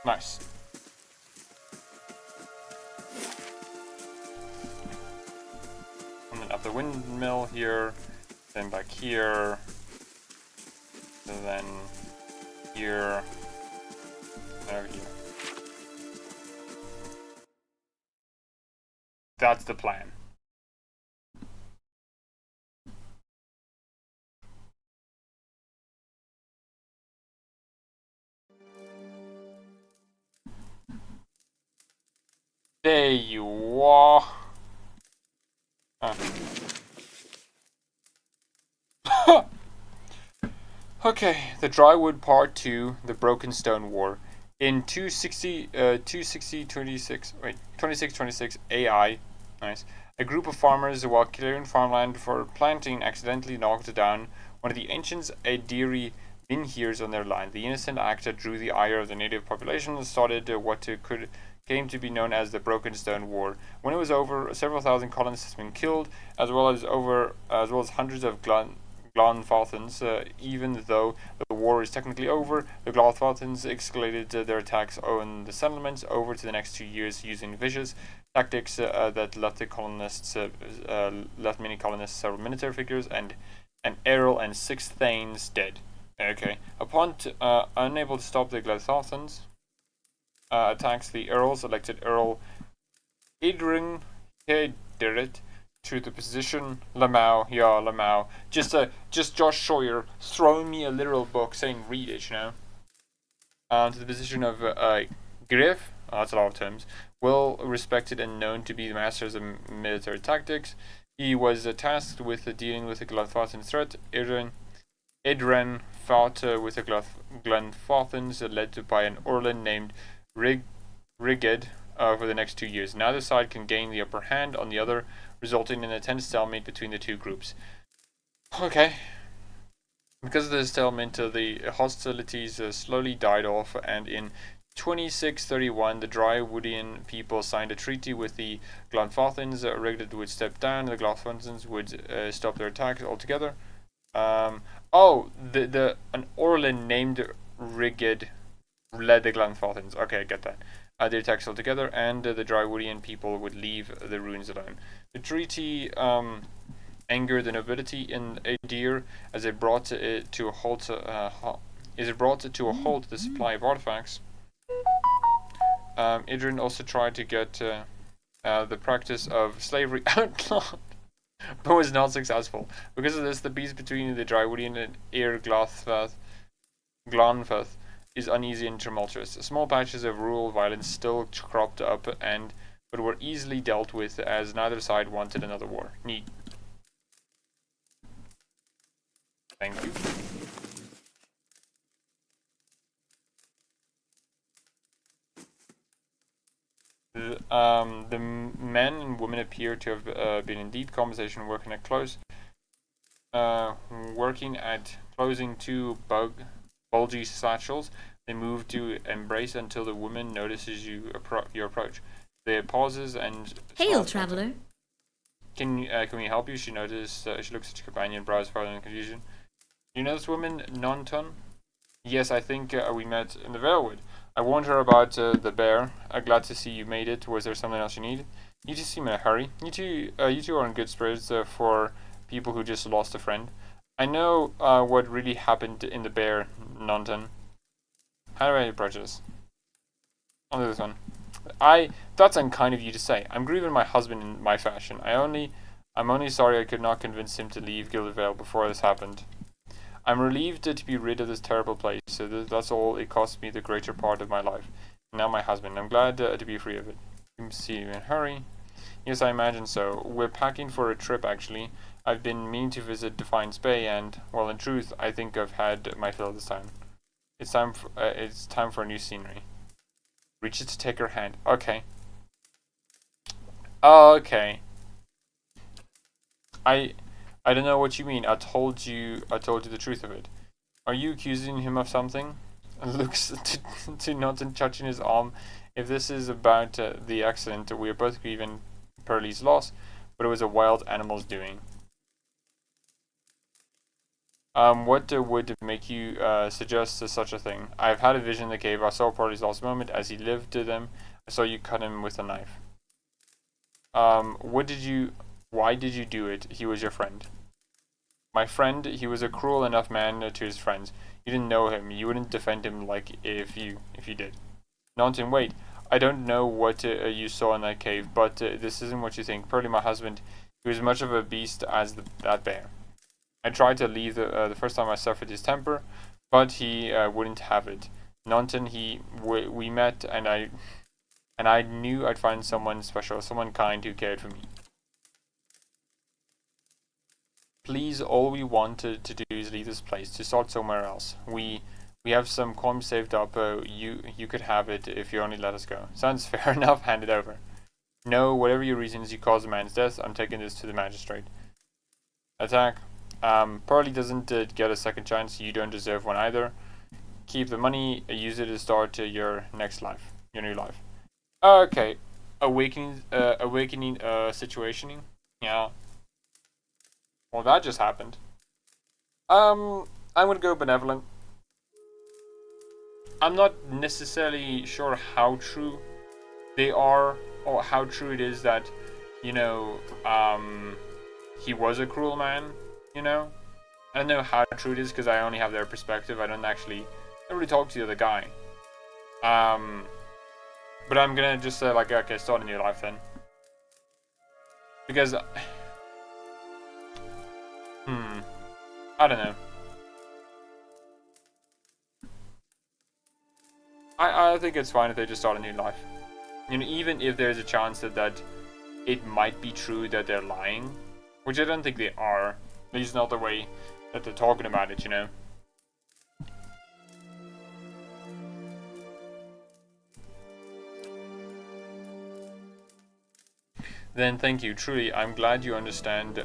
Nice. And then up the windmill here, then back here, and then here, and over here. That's the plan. There you are. Okay, the Drywood Part 2, the Broken Stone War. In 2626 AI, nice. A group of farmers, while clearing farmland for planting, accidentally knocked down one of the ancient Aediri menhirs on their land. The innocent act drew the ire of the native population and started what came to be known as the Broken Stone War. When it was over, several thousand colonists had been killed, as well as hundreds of Glanfathans. Even though the war is technically over, the Glanfathans escalated their attacks on the settlements over to the next 2 years using vicious tactics that left many colonists, several military figures, and an Earl and 6 Thanes dead. Okay. Upon unable to stop the Glanfathans attacks, the Earls elected Earl Idrin Hedirit to the position Lamau. Just Josh Sawyer throwing me a literal book saying read it, you know. To the position of Griff, that's a lot of terms, well respected and known to be the masters of military tactics. He was tasked with dealing with the Glanfathan threat. Idren fought with the Glanfathans, led by an Orlan named Rigid, for the next 2 years. Neither side can gain the upper hand on the other, resulting in a tense stalemate between the two groups. Okay. Because of the stalemate, the hostilities slowly died off, and in 2631, the Drywoodian people signed a treaty with the Glanfathins. Rigid would step down, the Glanfathins would stop their attacks altogether. An Orlin named Rigid led the Glanfathins. Okay, I get that. The attacks altogether, and the Drywoodian people would leave the ruins alone. The treaty angered the nobility in Adir as it brought it to a halt. The supply of artifacts. Idrin also tried to get the practice of slavery outlawed, but was not successful. Because of this, the peace between the Drywoodian and Glanfath is uneasy and tumultuous. Small patches of rural violence still cropped up, but were easily dealt with as neither side wanted another war. Neat. Thank you. The men and women appear to have been in deep conversation, working at closing two bulgy satchels. They move to embrace until the woman notices your approach. They pauses and Hail, traveler. Can we help you? She notices. She looks at your companion, brows further in confusion. You know this woman, Nonton? Yes, I think we met in the Valewood. I warned her about the bear. Glad to see you made it. Was there something else you needed? You two seem in a hurry. You two are in good spirits for people who just lost a friend. I know what really happened in the bear, Nonton. How do I approach this? I'll do this one. That's unkind of you to say. I'm grieving my husband in my fashion. I'm only sorry I could not convince him to leave Gildervale before this happened. I'm relieved to be rid of this terrible place. So that's all. It cost me the greater part of my life. Now my husband. I'm glad to be free of it. See you in a hurry. Yes, I imagine so. We're packing for a trip, actually. I've been meaning to visit Defiance Bay, and, well, in truth, I think I've had my fill this time. It's time for a new scenery. Reaches to take her hand. Okay. Okay. I don't know what you mean. I told you the truth of it. Are you accusing him of something? Looks to Norton touching his arm. If this is about the accident, we are both grieving Pearlie's loss, but it was a wild animal's doing. What would make you suggest such a thing? I've had a vision in the cave. I saw Pearlie's last moment as he lived to them. I saw you cut him with a knife. Why did you do it? He was your friend. My friend, he was a cruel enough man to his friends. You didn't know him. You wouldn't defend him like if you did. Nonton, wait. I don't know what you saw in that cave, but this isn't what you think. Pearlie, my husband, he was as much of a beast as that bear. I tried to leave the first time I suffered his temper, but he wouldn't have it. Nonton, we met, and I knew I'd find someone special, someone kind who cared for me. Please, all we want to do is leave this place, to start somewhere else. We have some coin saved up. You could have it if you only let us go. Sounds fair enough. Hand it over. No, whatever your reasons, you caused a man's death. I'm taking this to the magistrate. Attack. Pearlie doesn't get a second chance. You don't deserve one either. Keep the money. Use it to start your next life, your new life. Okay, awakening situationing. Yeah. Well, that just happened. I'm gonna go benevolent. I'm not necessarily sure how true they are, or how true it is that, you know, he was a cruel man, you know? I don't know how true it is because I only have their perspective. I don't really talk to the other guy. But I'm gonna just say, like, okay, start a new life then. Because... I don't know. I think it's fine if they just start a new life. You know, even if there's a chance that it might be true that they're lying, which I don't think they are. At least not the way that they're talking about it, you know. Then thank you. Truly, I'm glad you understand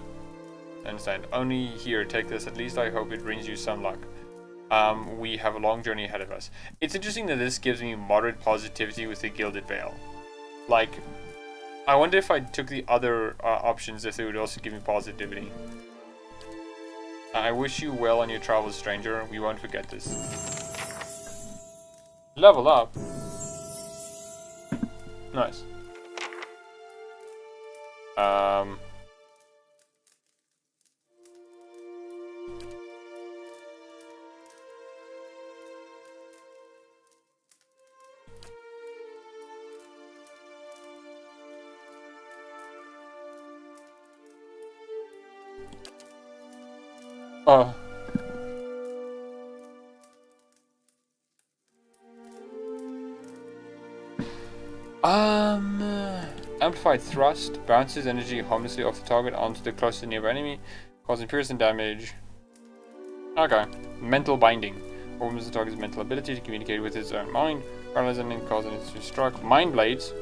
and said, "Only here, take this. At least I hope it brings you some luck. We have a long journey ahead of us." It's interesting that this gives me moderate positivity with the Gilded Veil. Like, I wonder if I took the other options, if they would also give me positivity. I wish you well on your travels, stranger. We won't forget this. Level up. Nice. Oh. Amplified thrust bounces energy harmlessly off the target onto the closest nearby enemy, causing piercing damage. Okay. Mental binding opens the target's mental ability to communicate with its own mind, paralyzing and causing it to struck. Mind blades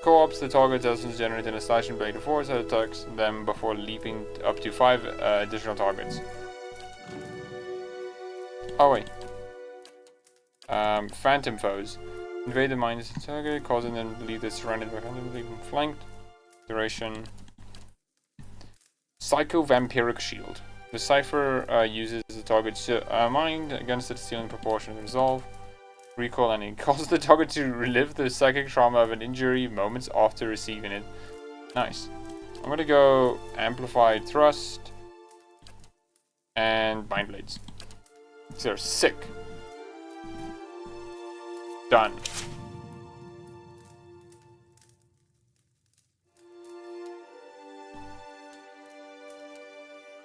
co-ops the target's essence, generating a slashing blade of force that attacks them before leaping up to 5 additional targets. Oh wait. Phantom foes. Invade the minds of the target, causing them to believe they're surrounded by phantom, leaving flanked. Duration. Psycho-Vampiric Shield. The Cypher uses the target's mind against its stealing proportion of resolve. Recall and it causes the target to relive the psychic trauma of an injury moments after receiving it. Nice. I'm gonna go Amplified Thrust and Mind Blades. They're sick. Done.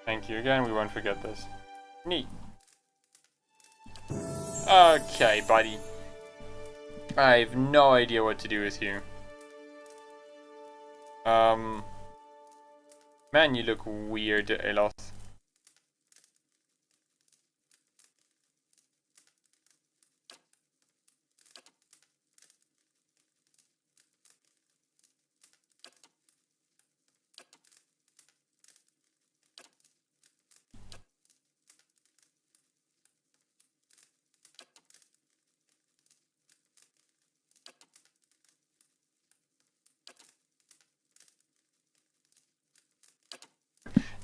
Thank you again, we won't forget this. Neat. Okay, buddy. I have no idea what to do with you. Man, you look weird, Aloth.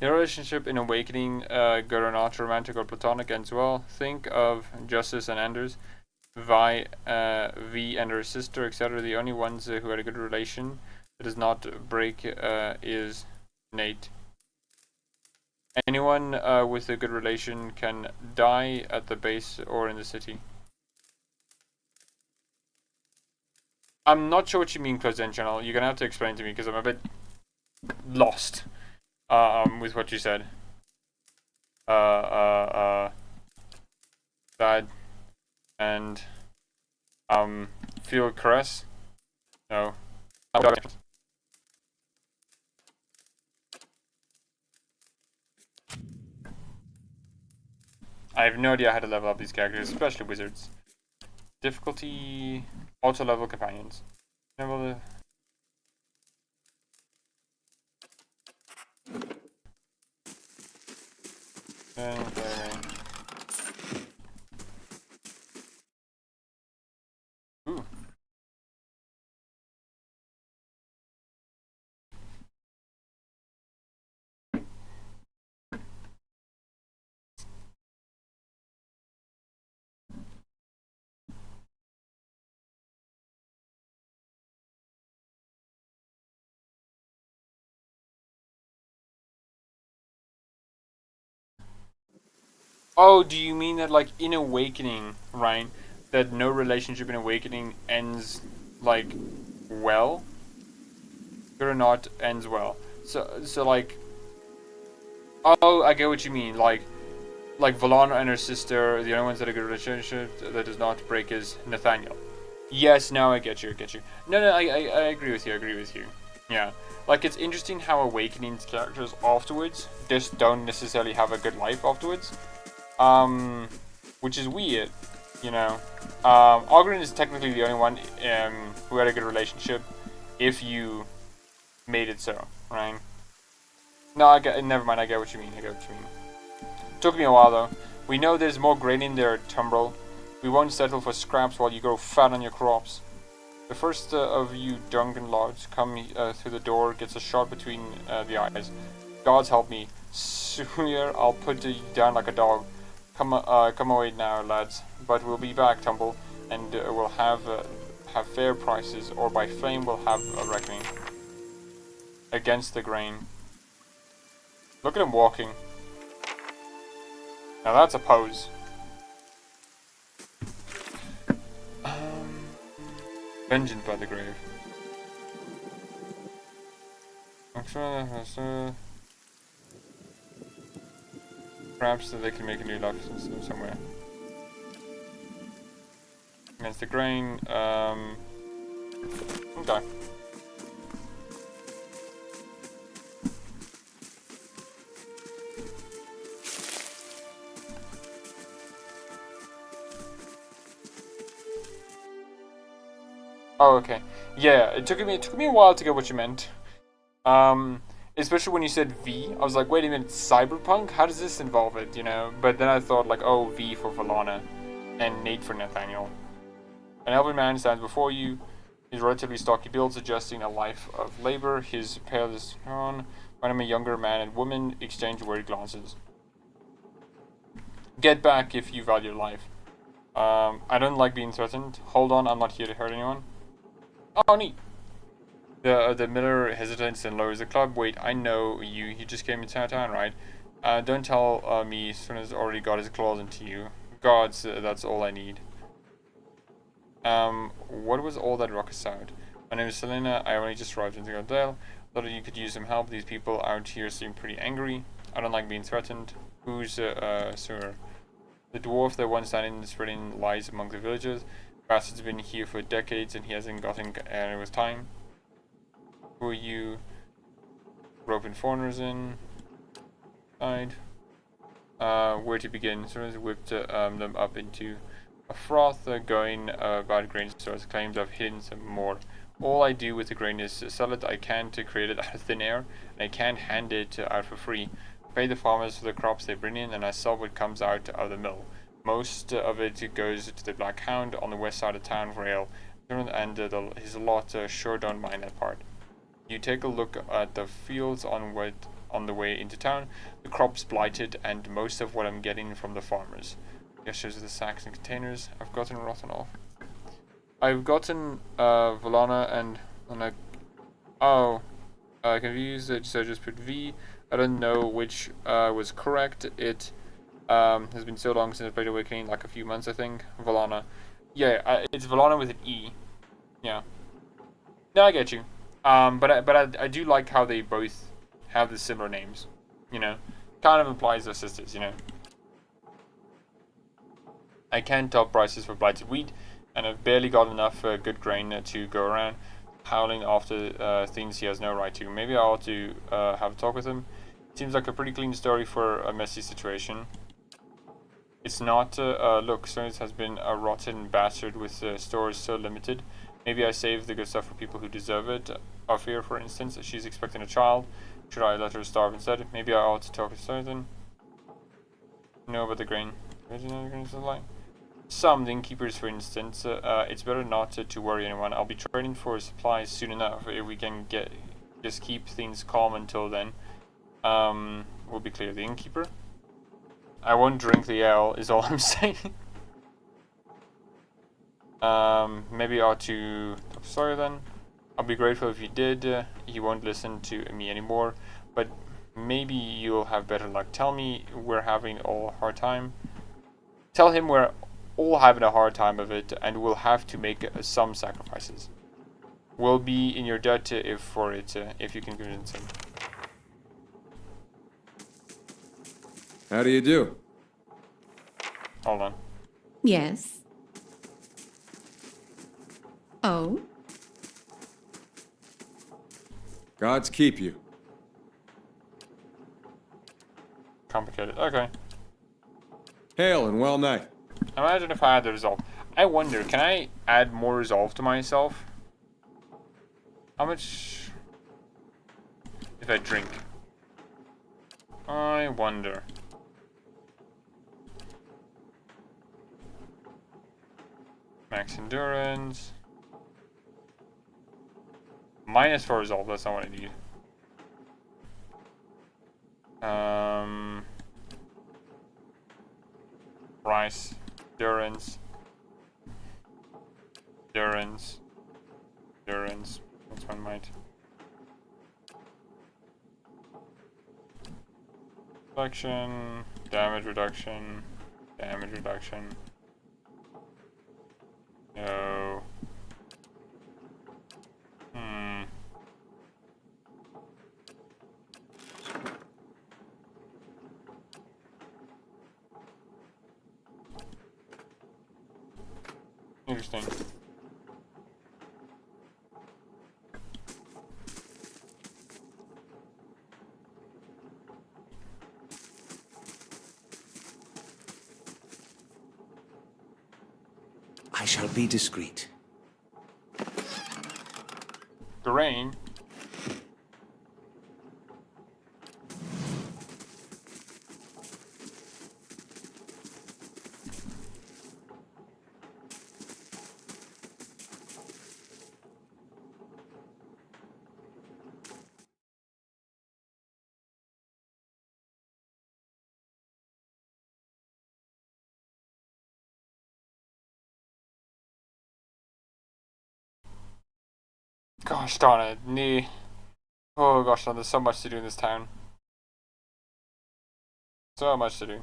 Your relationship in Awakening, good or not, romantic or platonic, ends well. Think of Justice and Anders, Vi and her sister, etc. The only ones who had a good relation that does not break is Nate. Anyone with a good relation can die at the base or in the city. I'm not sure what you mean, Closed End Channel. You're gonna have to explain to me because I'm a bit lost. With what you said. That and Field Caress? No. I have no idea how to level up these characters, especially wizards. Difficulty, auto level companions. Level the Ooh. Oh, do you mean that, like, in Awakening, right? That no relationship in Awakening ends, like, well? Good or not, ends well. So like... Oh, I get what you mean. Like Valana and her sister, the only ones that have a good relationship that does not break is Nathaniel. Yes, now I get you. No, I agree with you. Yeah. Like, it's interesting how Awakening's characters afterwards just don't necessarily have a good life afterwards. Which is weird, you know. Oghren is technically the only one who had a good relationship, if you made it so, right? No, I get. Never mind. I get what you mean. I get what you mean. Took me a while though. We know there's more grain in there, Tumbrel. We won't settle for scraps while you grow fat on your crops. The first of you Duncan lords come through the door gets a shot between the eyes. Gods help me. Sooner I'll put you down like a dog. Come away now, lads. But we'll be back, Tumble, and we'll have fair prices, or by flame we'll have a reckoning. Against the grain. Look at him walking. Now that's a pose. Vengeance by the grave. Perhaps they can make a new life system somewhere. Against the grain. Okay. Oh, okay. Yeah, it took me a while to get what you meant. Especially when you said V, I was like, wait a minute, Cyberpunk? How does this involve it, you know? But then I thought like, oh, V for Valana, and Nate for Nathaniel. An elven man stands before you. He's relatively stocky build, suggesting a life of labor. His pale is on. When I'm a younger man and woman, exchange worried glances. Get back if you value life. I don't like being threatened. Hold on, I'm not here to hurt anyone. Oh, neat. The miller hesitates and lowers the club. Wait, I know you. You just came into town, right? Don't tell me Sona's already got his claws into you. Gods, that's all I need. What was all that ruckus sound? My name is Selena. I only just arrived in Gardale. Thought you could use some help. These people out here seem pretty angry. I don't like being threatened. Who's, sir? The dwarf that once standing spreading lies among the villagers. Bastard's been here for decades and he hasn't gotten any with time. Who are you? Roping foreigners in. Side. Where to begin? Someone's whipped them up into a froth, going about grain stores. Claims I've hidden some more. All I do with the grain is sell it. I can't create it out of thin air, and I can't hand it out for free. I pay the farmers for the crops they bring in, and I sell what comes out of the mill. Most of it goes to the Black Hound on the west side of town for ale, and his lot sure don't mind that part. You take a look at the fields on the way into town. The crop's blighted, and most of what I'm getting from the farmers. Gestures of the sacks and containers. I've gotten rotten off. I've gotten Valana and confused. So just put V. I don't know which was correct. It has been so long since I played Awakening, like a few months, I think. Valana. Yeah, it's Valana with an E. Yeah. No, I get you. But I do like how they both have the similar names. You know, kind of implies they're sisters. You know. I can't top prices for blighted wheat, and I've barely got enough good grain to go around, howling after things he has no right to. Maybe I ought to have a talk with him. Seems like a pretty clean story for a messy situation. It's not. Look, Sonis has been a rotten bastard with stores so limited. Maybe I save the good stuff for people who deserve it. Afia, for instance, she's expecting a child. Should I let her starve instead? Maybe I ought to talk to Sonis. No, but the grain. Some the innkeepers, for instance. It's better not to worry anyone. I'll be trading for supplies soon enough. If we can just keep things calm until then. We'll be clear. The innkeeper. I won't drink the ale, is all I'm saying. Maybe I ought to talk to Sawyer then. I'll be grateful if you did. He won't listen to me anymore, but maybe you'll have better luck. Tell me we're having all a hard time. Tell him we're all having a hard time of it, and we'll have to make some sacrifices. We'll be in your debt if you can convince him. How do you do? Hold on. Yes. Oh? Gods keep you. Complicated. Okay. Hail and well night. Imagine if I had the resolve. I wonder, can I add more resolve to myself? How much if I drink? I wonder. Max endurance. Minus for resolve, that's not what I need. Price, endurance, that's one might. Reflection, damage reduction. No. Interesting. I shall be discreet. Grain. Gosh darn it, knee. Oh gosh, there's so much to do in this town. So much to do.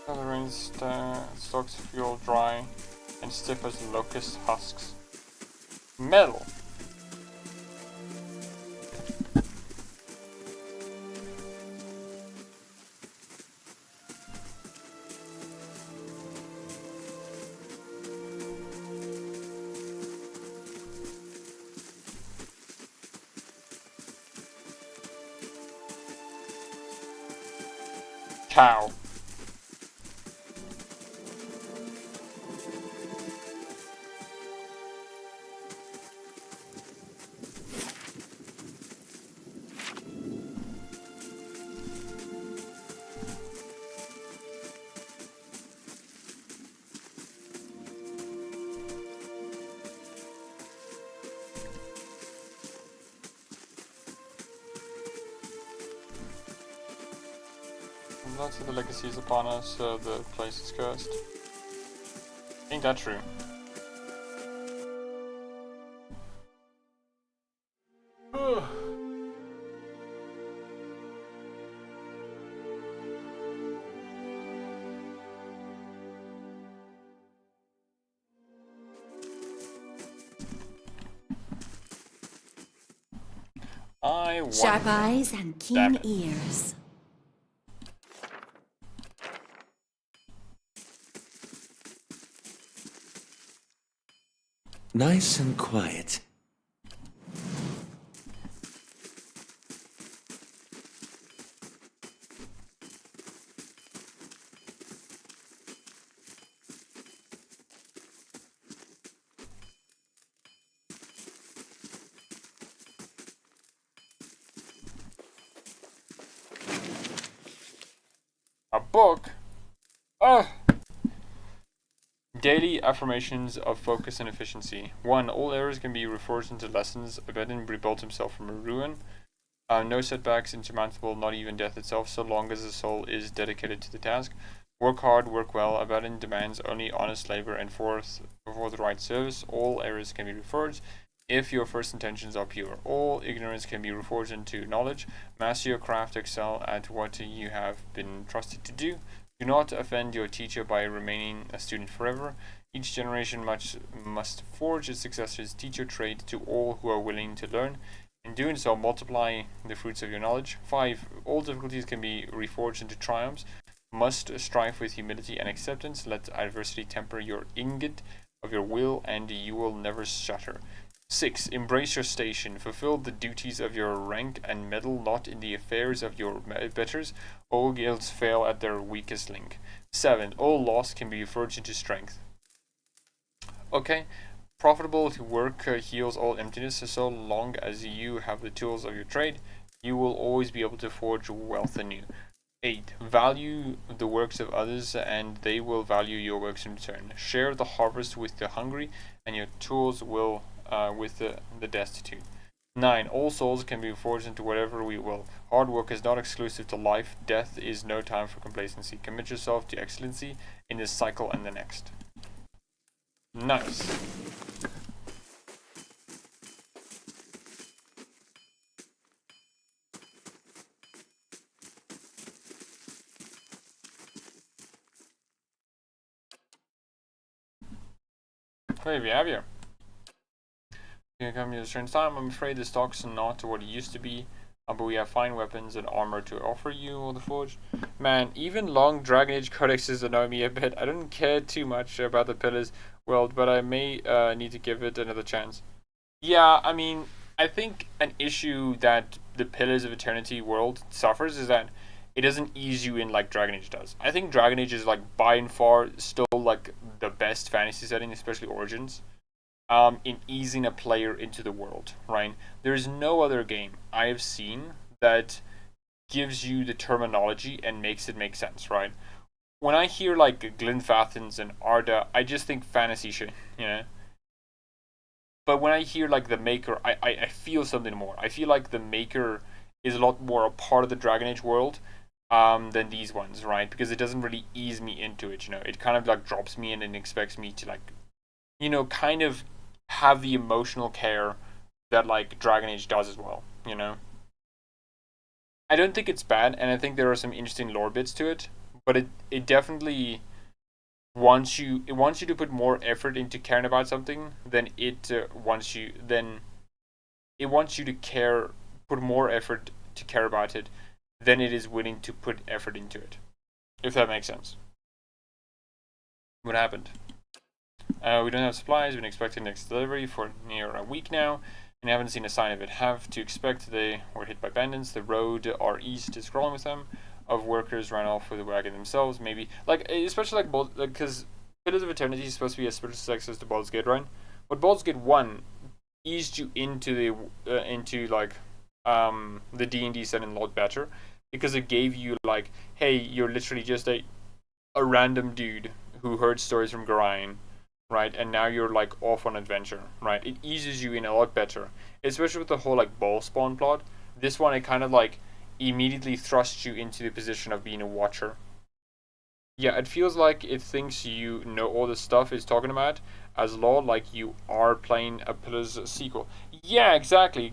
The rain stalks feel dry and stiff as locust husks. Metal! Cow. Lots of the legacy is upon us, so the place is cursed. Ain't that true? I wonder. Sharp eyes and Damn keen it. ears. Nice and quiet. A book? Ugh! Daily affirmations of focus and efficiency. 1. All errors can be reforged into lessons. Abaddon rebuilt himself from a ruin. No setbacks insurmountable, not even death itself, so long as the soul is dedicated to the task. Work hard, work well. Abundant demands only honest labor and for the right service. All errors can be reforged if your first intentions are pure. All ignorance can be reforged into knowledge. Master your craft, excel at what you have been trusted to do. Do not offend your teacher by remaining a student forever. Each generation must forge its successor's teacher trade to all who are willing to learn. In doing so, multiply the fruits of your knowledge. 5. All difficulties can be reforged into triumphs. Must strive with humility and acceptance. Let adversity temper your ingot of your will, and you will never shatter. 6. Embrace your station. Fulfill the duties of your rank and meddle not in the affairs of your betters. All guilds fail at their weakest link. 7. All loss can be forged into strength. Okay. Profitable to work heals all emptiness. So long as you have the tools of your trade, you will always be able to forge wealth anew. 8. Value the works of others, and they will value your works in return. Share the harvest with the hungry, and your tools will with the destitute. 9. All souls can be forged into whatever we will. Hard work is not exclusive to life. Death is no time for complacency. Commit yourself to excellency in this cycle and the next. Nice. What do you have here? You can come to a certain time. I'm afraid the stock's not what it used to be, but we have fine weapons and armor to offer you, all the forge. Man, even long Dragon Age codexes annoy me a bit. I don't care too much about the Pillars world, but I may need to give it another chance. Yeah, I mean, I think an issue that the Pillars of Eternity world suffers is that it doesn't ease you in like Dragon Age does. I think Dragon Age is like by and far still like the best fantasy setting, especially Origins, in easing a player into the world, right? There's no other game I have seen that gives you the terminology and makes it make sense, right? When I hear like Glenfathens and Arda, I just think fantasy shit, you know? But when I hear like the Maker, I feel something more. I feel like the Maker is a lot more a part of the Dragon Age world than these ones, right? Because it doesn't really ease me into it, you know? It kind of like drops me in and expects me to like, you know, kind of have the emotional care that like Dragon Age does as well, you know? I don't think it's bad, and I think there are some interesting lore bits to it, but it definitely wants you to put more effort into caring about something than it wants you to put more effort to care about it than it is willing to put effort into it, if that makes sense. What happened? We don't have supplies. We've been expecting next delivery for near a week now, and haven't seen a sign of it. Have to expect they were hit by bandits. The road our east is crawling with them. Of workers ran off with the wagon themselves, maybe. Like, especially like because Pillars of Eternity is supposed to be a spiritual success to Baldur's Gate, right? But Baldur's Gate 1 eased you into the D&D setting a lot better, because it gave you like, hey, you're literally just a random dude who heard stories from Gorion, right? And now you're like off on adventure, right? It eases you in a lot better, especially with the whole like ball spawn plot. This one, it kind of like immediately thrusts you into the position of being a watcher. Yeah, it feels like it thinks you know all the stuff it's talking about as law, like you are playing a Pillars sequel. Yeah, exactly.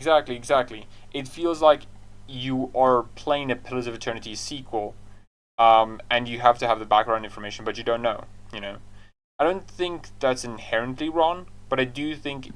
It feels like you are playing a Pillars of Eternity sequel, and you have to have the background information, but you don't know, you know. I don't think that's inherently wrong, but I do think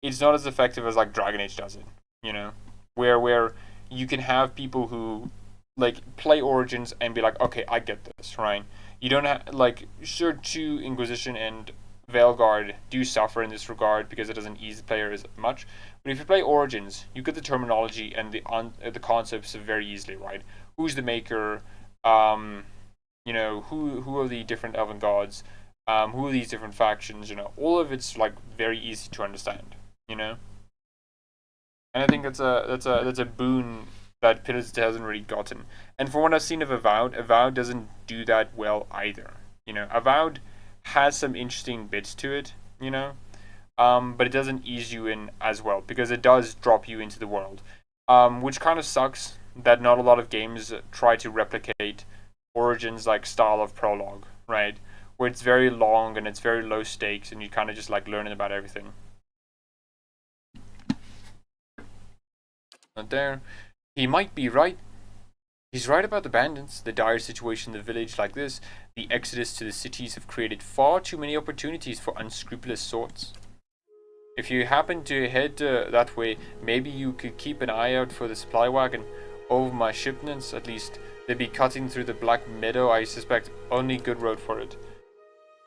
it's not as effective as like Dragon Age does it, you know, where you can have people who like play Origins and be like, okay, I get this, right? You don't have like, sure, 2 Inquisition and Veilguard do suffer in this regard because it doesn't ease the player as much. But if you play Origins, you get the terminology and the concepts very easily, right? Who's the Maker? You know, who are the different elven gods? Who are these different factions? You know, all of it's like very easy to understand, you know. And I think that's a boon that Pillars hasn't really gotten. And from what I've seen of Avowed doesn't do that well either. You know, Avowed has some interesting bits to it, you know, but it doesn't ease you in as well, because it does drop you into the world, which kind of sucks that not a lot of games try to replicate Origins like style of prologue, right? Where it's very long and it's very low stakes and you kind of just like learning about everything. Not there. He might be right. He's right about the bandits, the dire situation in the village like this. The exodus to the cities have created far too many opportunities for unscrupulous sorts. If you happen to head that way, maybe you could keep an eye out for the supply wagon. Over my shipments, at least, they'd be cutting through the Black Meadow. I suspect only good road for it.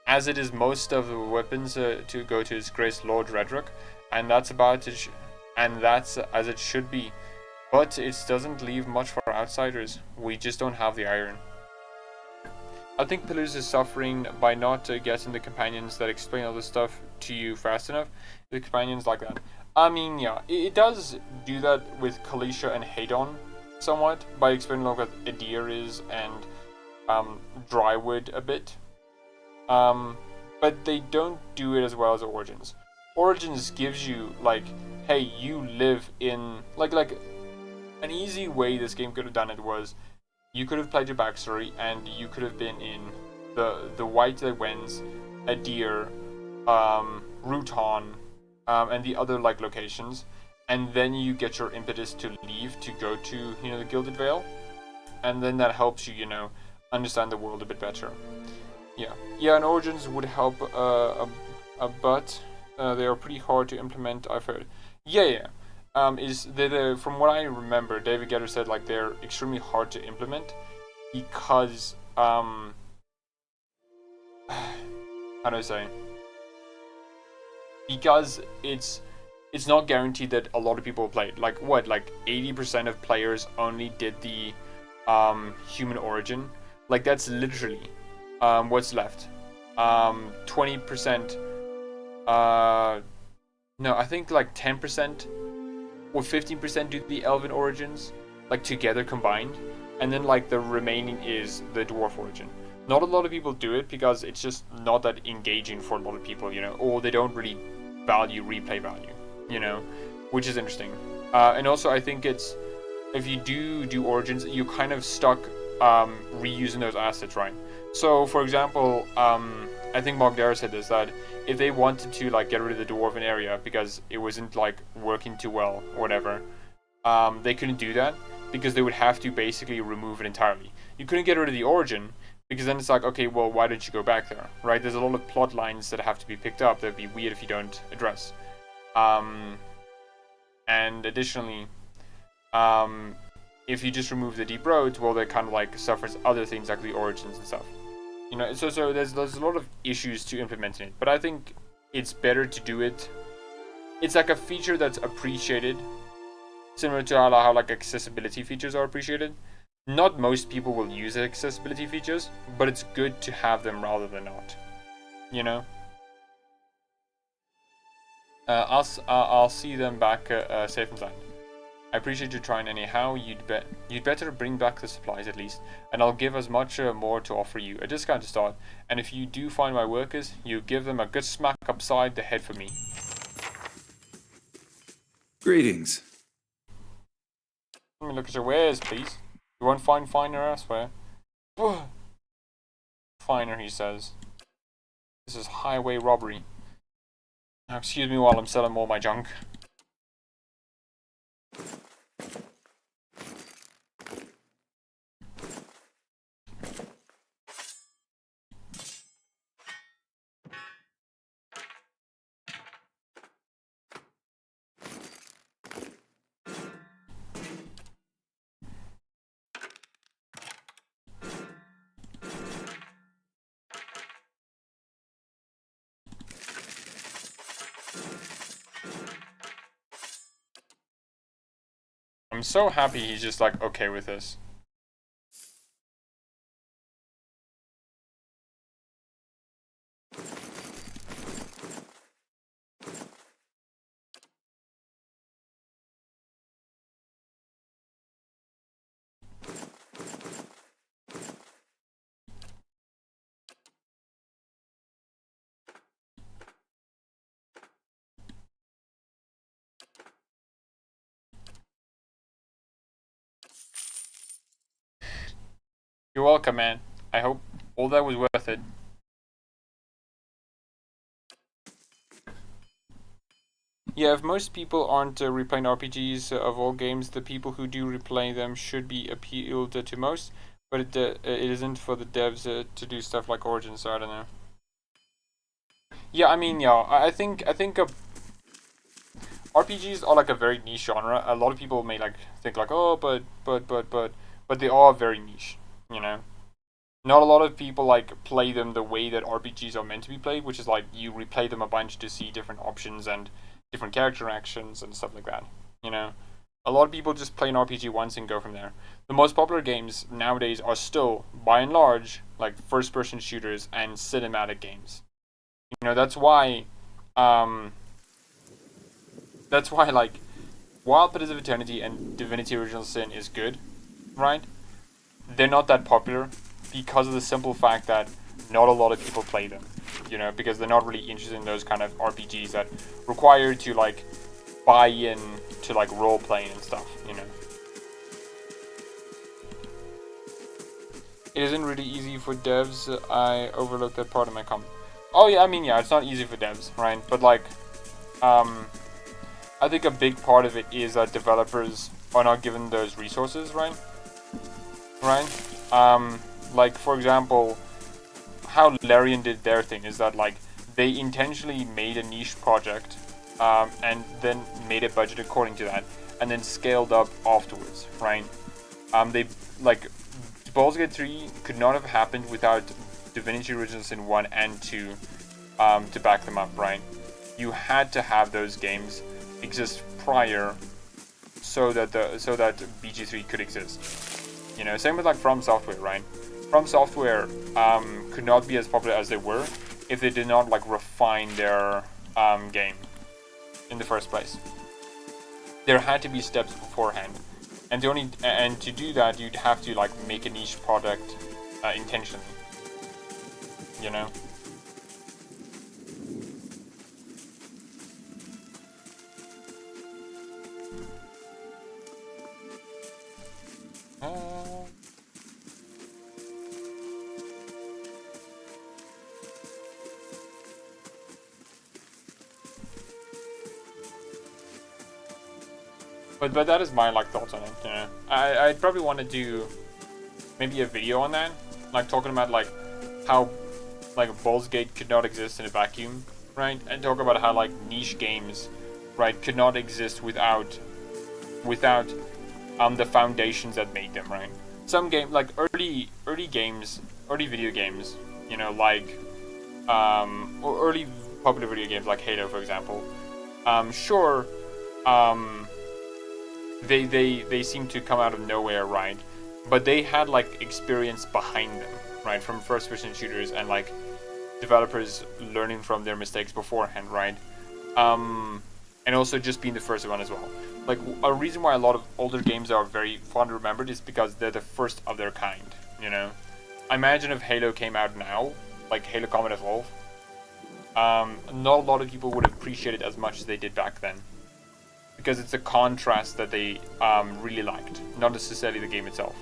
As it is most of the weapons to go to His Grace Lord Redrick, and that's about it, and that's as it should be. But it doesn't leave much for outsiders. We just don't have the iron. I think Pelluce is suffering by not getting the companions that explain all this stuff to you fast enough. The companions like that. I mean, yeah, it does do that with Kalisha and Hadon somewhat, by explaining like what Adir is and Drywood a bit. But they don't do it as well as Origins. Origins gives you like, hey, you live in like an easy way this game could have done it was you could have played your backstory and you could have been in the White Wens, Adir, Rutan, and the other like locations, and then you get your impetus to leave to go to the Gilded Vale, and then that helps you understand the world a bit better. Yeah, and Origins would help but they are pretty hard to implement, I've heard. Yeah. From what I remember, David Getter said like they're extremely hard to implement because how do I say? Because it's not guaranteed that a lot of people play it. Like 80% of players only did the human origin. Like that's literally what's left. 20%. No, I think like 10%. Or 15% do the elven origins, like together combined, and then like the remaining is the dwarf origin. Not a lot of people do it because it's just not that engaging for a lot of people, or they don't really value replay value, which is interesting. And also I think it's, if you do origins, you're kind of stuck reusing those assets, right? So for example, I think Mogdara said this, that if they wanted to like get rid of the dwarven area because it wasn't like working too well or whatever, they couldn't do that because they would have to basically remove it entirely. You couldn't get rid of the origin because then it's like, okay, well, why don't you go back there, right? There's a lot of plot lines that have to be picked up that'd be weird if you don't address. And additionally, if you just remove the deep roads, well, that kind of like suffers other things like the origins and stuff. So there's a lot of issues to implementing it, but I think it's better to do it. It's like a feature that's appreciated, similar to how like accessibility features are appreciated. Not most people will use accessibility features, but it's good to have them rather than not. I'll see them back safe and sound. I appreciate you trying anyhow. You'd better bring back the supplies at least, and I'll give as much more to offer you, a discount to start. And if you do find my workers, you give them a good smack upside the head for me. Greetings. Let me look at your wares, please. You won't find finer elsewhere. Finer, he says. This is highway robbery. Now excuse me while I'm selling all my junk. I'm so happy he's just like okay with this. welcome, man. I hope all that was worth it. Yeah, if most people aren't replaying RPGs of all games, the people who do replay them should be appealed to most. But it isn't for the devs to do stuff like Origins, so I don't know. Yeah, I mean, yeah, I think RPGs are like a very niche genre. A lot of people may like think like, oh, but they are very niche, you know. Not a lot of people like play them the way that RPGs are meant to be played, which is like you replay them a bunch to see different options and different character actions and stuff like that, you know. A lot of people just play an RPG once and go from there. The most popular games nowadays are still, by and large, like first-person shooters and cinematic games. You know, that's why like while Pillars of Eternity and Divinity Original Sin is good, right? They're not that popular because of the simple fact that not a lot of people play them, you know, because they're not really interested in those kind of RPGs that require you to like buy in to like role playing and stuff, you know. It isn't really easy for devs. I overlooked that part of my comment. Oh yeah, I mean, yeah, it's not easy for devs, right? But like, I think a big part of it is that developers are not given those resources, right? Like for example, how Larian did their thing is that like they intentionally made a niche project, and then made a budget according to that, and then scaled up afterwards, right? They like Baldur's Gate 3 could not have happened without Divinity Original Sin 1 and 2 to back them up, right? You had to have those games exist prior so that BG3 could exist. You know, same with like From Software, right? From Software could not be as popular as they were if they did not like refine their game in the first place. There had to be steps beforehand, and to do that you'd have to like make a niche product intentionally. You know. But that is my like thoughts on it. You know, I'd probably want to do maybe a video on that, like talking about like how like Baldur's Gate could not exist in a vacuum, right? And talk about how like niche games, right, could not exist without the foundations that made them, right? Some game like early video games, you know, like or early popular video games like Halo, for example. Sure, they seem to come out of nowhere, right? But they had like experience behind them, right? From first-person shooters and like developers learning from their mistakes beforehand, right? And also just being the first one as well. Like a reason why a lot of older games are very fond remembered is because they're the first of their kind, you know? I imagine if Halo came out now, like Halo Combat Evolved, not a lot of people would appreciate it as much as they did back then. Because it's a contrast that they really liked, not necessarily the game itself.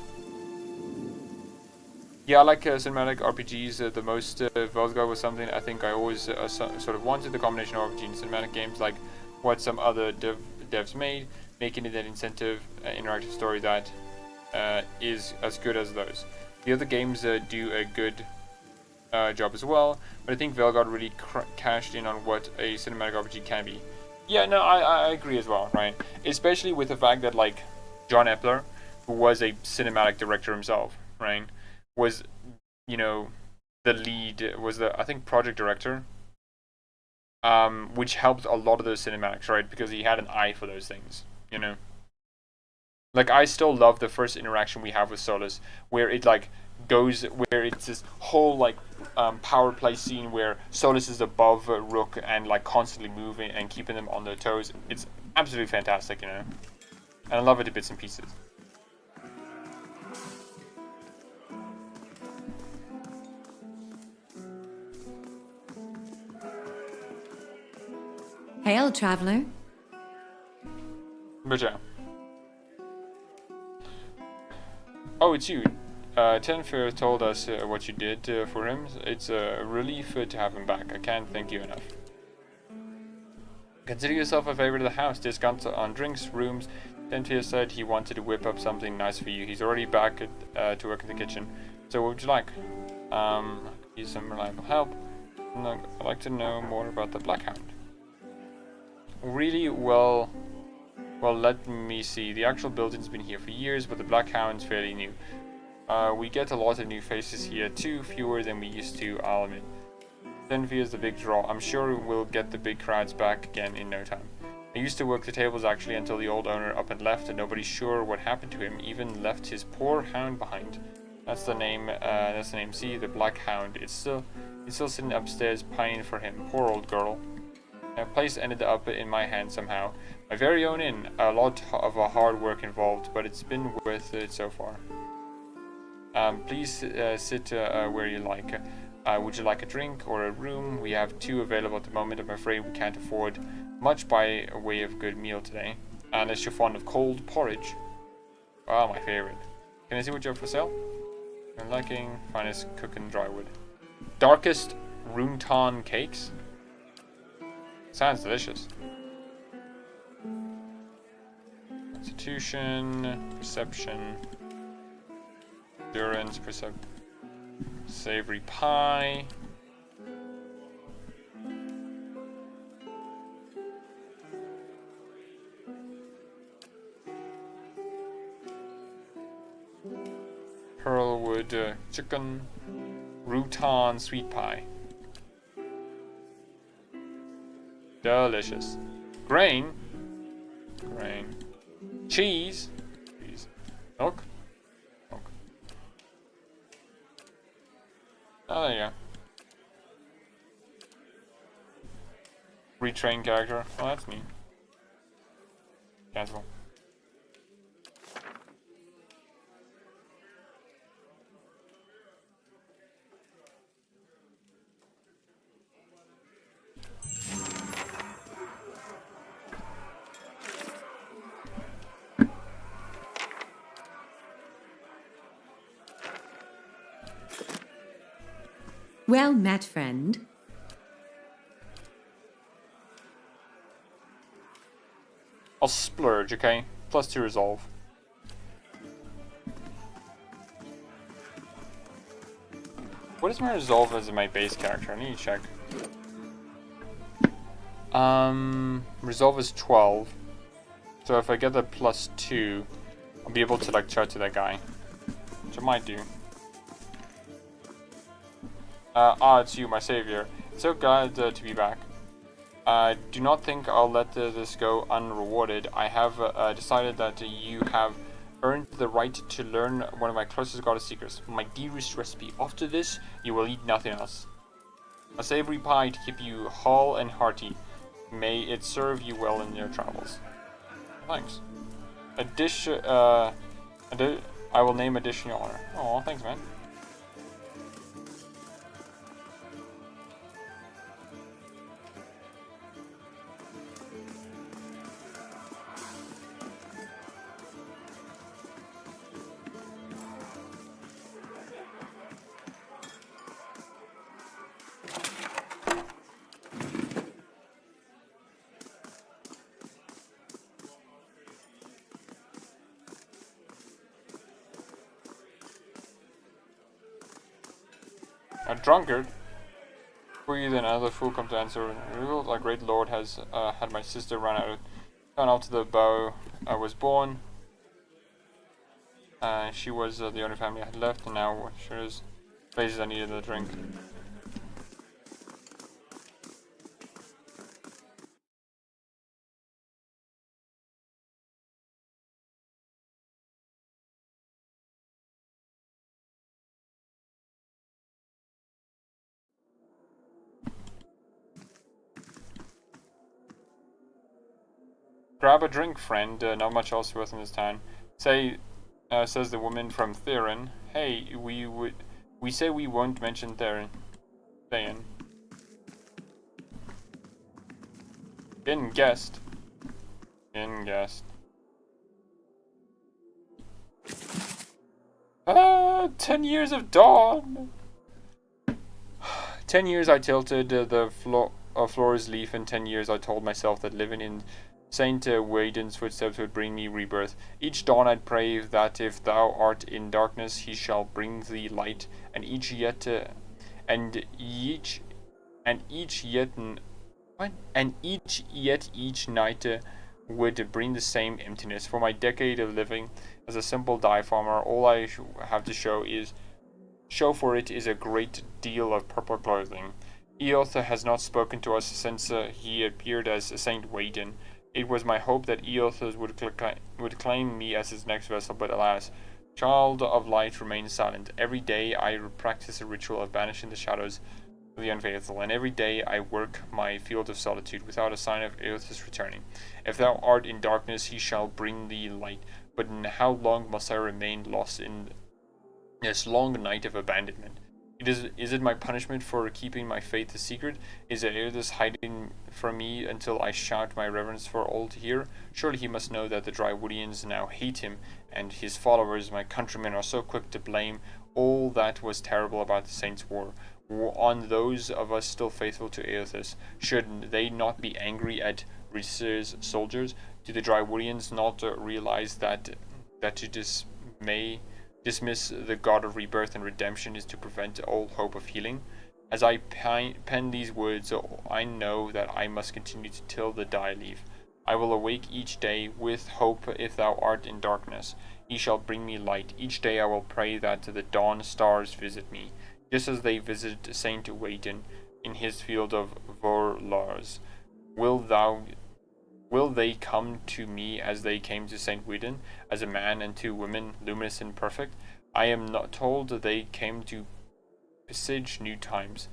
Yeah, I like cinematic RPGs the most. Velsgar was something I think I always sort of wanted, the combination of RPG and cinematic games, like what some other devs made, making it an incentive interactive story that is as good as those. The other games do a good job as well, but I think Velgard really cashed in on what a cinematic RPG can be. Yeah, no, I agree as well, right? Especially with the fact that, like, John Epler, who was a cinematic director himself, right, was, you know, the lead, was the, I think, project director, which helped a lot of those cinematics, right, because he had an eye for those things, you know? Like, I still love the first interaction we have with Solas, where it, like, where it's this whole like power play scene where Solas is above Rook and like constantly moving and keeping them on their toes. It's absolutely fantastic, you know, and I love it to bits and pieces. Hail, traveler. But yeah. Oh, it's you. Tenfear told us what you did for him. It's a relief to have him back. I can't thank you enough. Consider yourself a favorite of the house. Discounts on drinks, rooms. Tenfear said he wanted to whip up something nice for you. He's already back to work in the kitchen. So what would you like? I could use some reliable help. I'd like to know more about the Blackhound. Really? Well, let me see. The actual building's been here for years, but the Blackhound's fairly new. We get a lot of new faces here too, fewer than we used to, I'll admit. Tenfear's the big draw. I'm sure we'll get the big crowds back again in no time. I used to work the tables actually until the old owner up and left, and nobody's sure what happened to him, even left his poor hound behind. That's the name, see, the Blackhound. It's still sitting upstairs pining for him, poor old girl. The place ended up in my hands somehow. My very own inn, a lot of hard work involved, but it's been worth it so far. Please sit where you like. Would you like a drink or a room? We have 2 available at the moment. I'm afraid we can't afford much by way of good meal today. Unless you're fond of cold porridge. Oh, my favorite. Can I see what you have for sale? I'm liking finest cooking drywood. Darkest Runtan cakes? Sounds delicious. Constitution, perception, endurance, savory pie. Pearlwood chicken, Rutan sweet pie. Delicious. Grain. Cheese. Milk. Oh, there you go. Retrain character. Oh, that's neat. Cancel. Well met, friend. I'll splurge, okay? +2 resolve. What is my resolve as my base character? I need to check. Resolve is 12. So if I get the +2, I'll be able to like chat to that guy. Which I might do. It's you, my savior. So glad to be back. Do not think I'll let this go unrewarded. I have decided that you have earned the right to learn one of my closest goddess secrets, my dearest recipe. After this, you will eat nothing else. A savory pie to keep you whole and hearty. May it serve you well in your travels. Thanks. A dish, I will name a dish in your honor. Oh, thanks, man. A drunkard? Before you then another fool come to answer. Our great lord has had my sister run after the bow was born. She was the only family I had left, and now sure is places I needed a drink. Grab a drink, friend. Not much else worth in this town. Says the woman from Theron. Hey, we say we won't mention Theron. In guest. 10 years of dawn! 10 years I tilted the floor's leaf, and 10 years I told myself that living in Saint Waden's footsteps would bring me rebirth. Each dawn I'd pray that if thou art in darkness, he shall bring thee light, and each yet each night would bring the same emptiness. For my decade of living as a simple dye farmer, all I have to show for it is a great deal of purple clothing. Eoth has not spoken to us since he appeared as Saint Waden. It was my hope that Eoth would claim me as his next vessel, but alas, Child of Light remains silent. Every day I practice a ritual of banishing the shadows of the unfaithful, and every day I work my field of solitude without a sign of Eoth's returning. If thou art in darkness, he shall bring thee light. But how long must I remain lost in this long night of abandonment? Is it my punishment for keeping my faith a secret? Is Eothas hiding from me until I shout my reverence for all to hear? Surely he must know that the Drywoodians now hate him, and his followers, my countrymen, are so quick to blame all that was terrible about the Saints' War on those of us still faithful to Eothas. Should they not be angry at Rhys's soldiers? Do the Drywoodians not realize that to dismiss the god of rebirth and redemption is to prevent all hope of healing? As I pen these words, I know that I must continue to till the dye leaf. I will awake each day with hope. If thou art in darkness, he shall bring me light. Each day I will pray that the dawn stars visit me, just as they visited Saint Waden in his field of Vorlars. Will they come to me as they came to Saint Waden, as a man and two women, luminous and perfect? I am not told they came to besiege new times.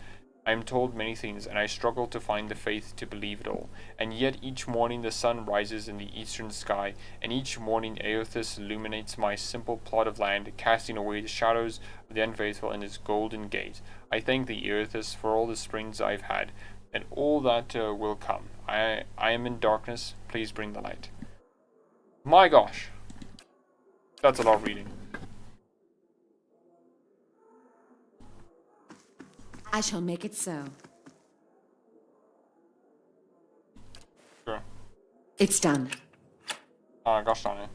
I am told many things, and I struggle to find the faith to believe it all. And yet each morning the sun rises in the eastern sky, and each morning Eothas illuminates my simple plot of land, casting away the shadows of the unfaithful in his golden gaze. I thank thee, Eothas, for all the springs I've had, and all that will come. I am in darkness. Please bring the light. My gosh. That's a lot of reading. I shall make it so. Sure. It's done. Gosh darn it.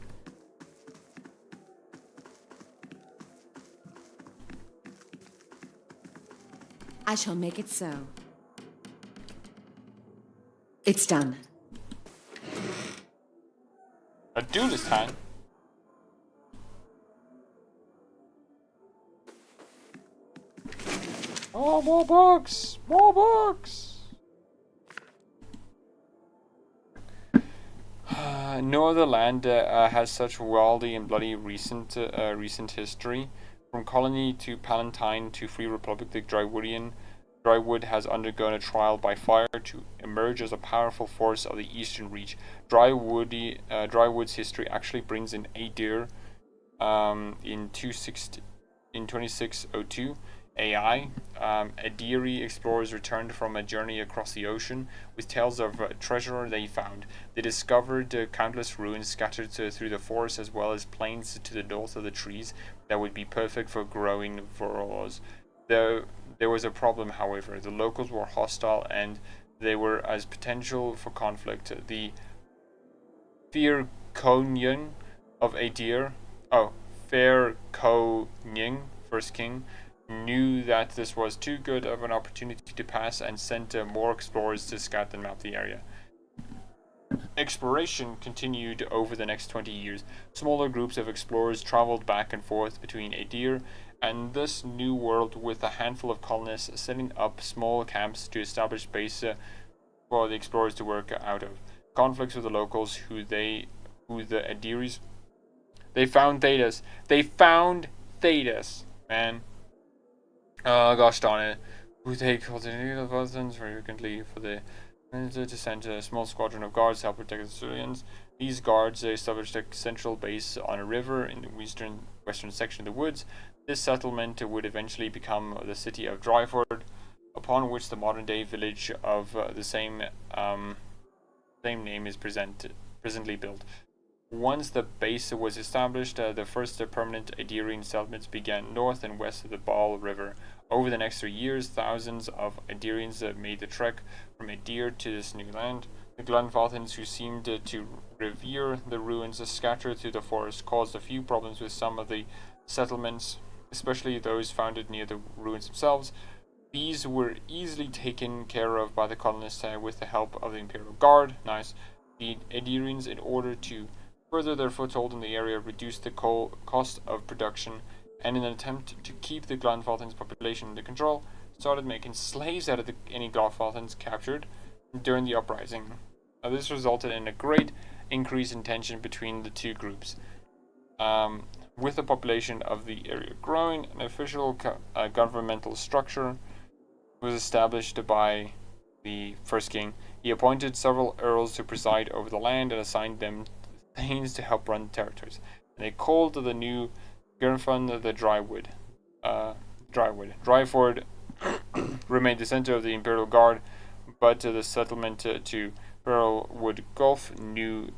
I shall make it so. It's done. A do this time. Oh, more books! More books! No other land has such wildy and bloody recent history. From colony to Palatine to Free Republic, the Drywood has undergone a trial by fire to emerge as a powerful force of the Eastern Reach. Drywood's history actually brings in Aedir in 2602 AI. Aediri explorers returned from a journey across the ocean with tales of treasure they found. They discovered countless ruins scattered through the forest, as well as plains to the north of the trees that would be perfect for growing Vorlars. There was a problem, however. The locals were hostile, and they were as potential for conflict. The Fairconian of Aedir, Fairconian, first king, knew that this was too good of an opportunity to pass and sent more explorers to scout and map the area. Exploration continued over the next 20 years. Smaller groups of explorers traveled back and forth between Aedir and this new world, with a handful of colonists setting up small camps to establish base for the explorers to work out of. Conflicts with the locals, who the Aediris, they found Thedas, man. Gosh darn it. Who they cultivated the Vatans frequently for the to send a small squadron of guards to help protect the civilians. These guards established a central base on a river in the western section of the woods. This settlement would eventually become the city of Dryford, upon which the modern-day village of the same name is presently built. Once the base was established, the first permanent Idirian settlements began north and west of the Bal River. Over the next 3 years, thousands of Idirians made the trek from Idir to this new land. The Glenfathans, who seemed to revere the ruins scattered through the forest, caused a few problems with some of the settlements, especially those founded near the ruins themselves. These were easily taken care of by the colonists with the help of the Imperial Guard. Nice. The Idirians, in order to further their foothold in the area, reduced the cost of production, and in an attempt to keep the Glenfathans' population under control, started making slaves out of any Glenfathans captured during the uprising. This resulted in a great increase in tension between the two groups. With the population of the area growing, an official governmental structure was established by the first king. He appointed several earls to preside over the land and assigned them thanes to help run the territories. And they called the new Gernfund the Drywood. Dryford remained the center of the Imperial Guard, but the settlement to Pearlwood Gulf, New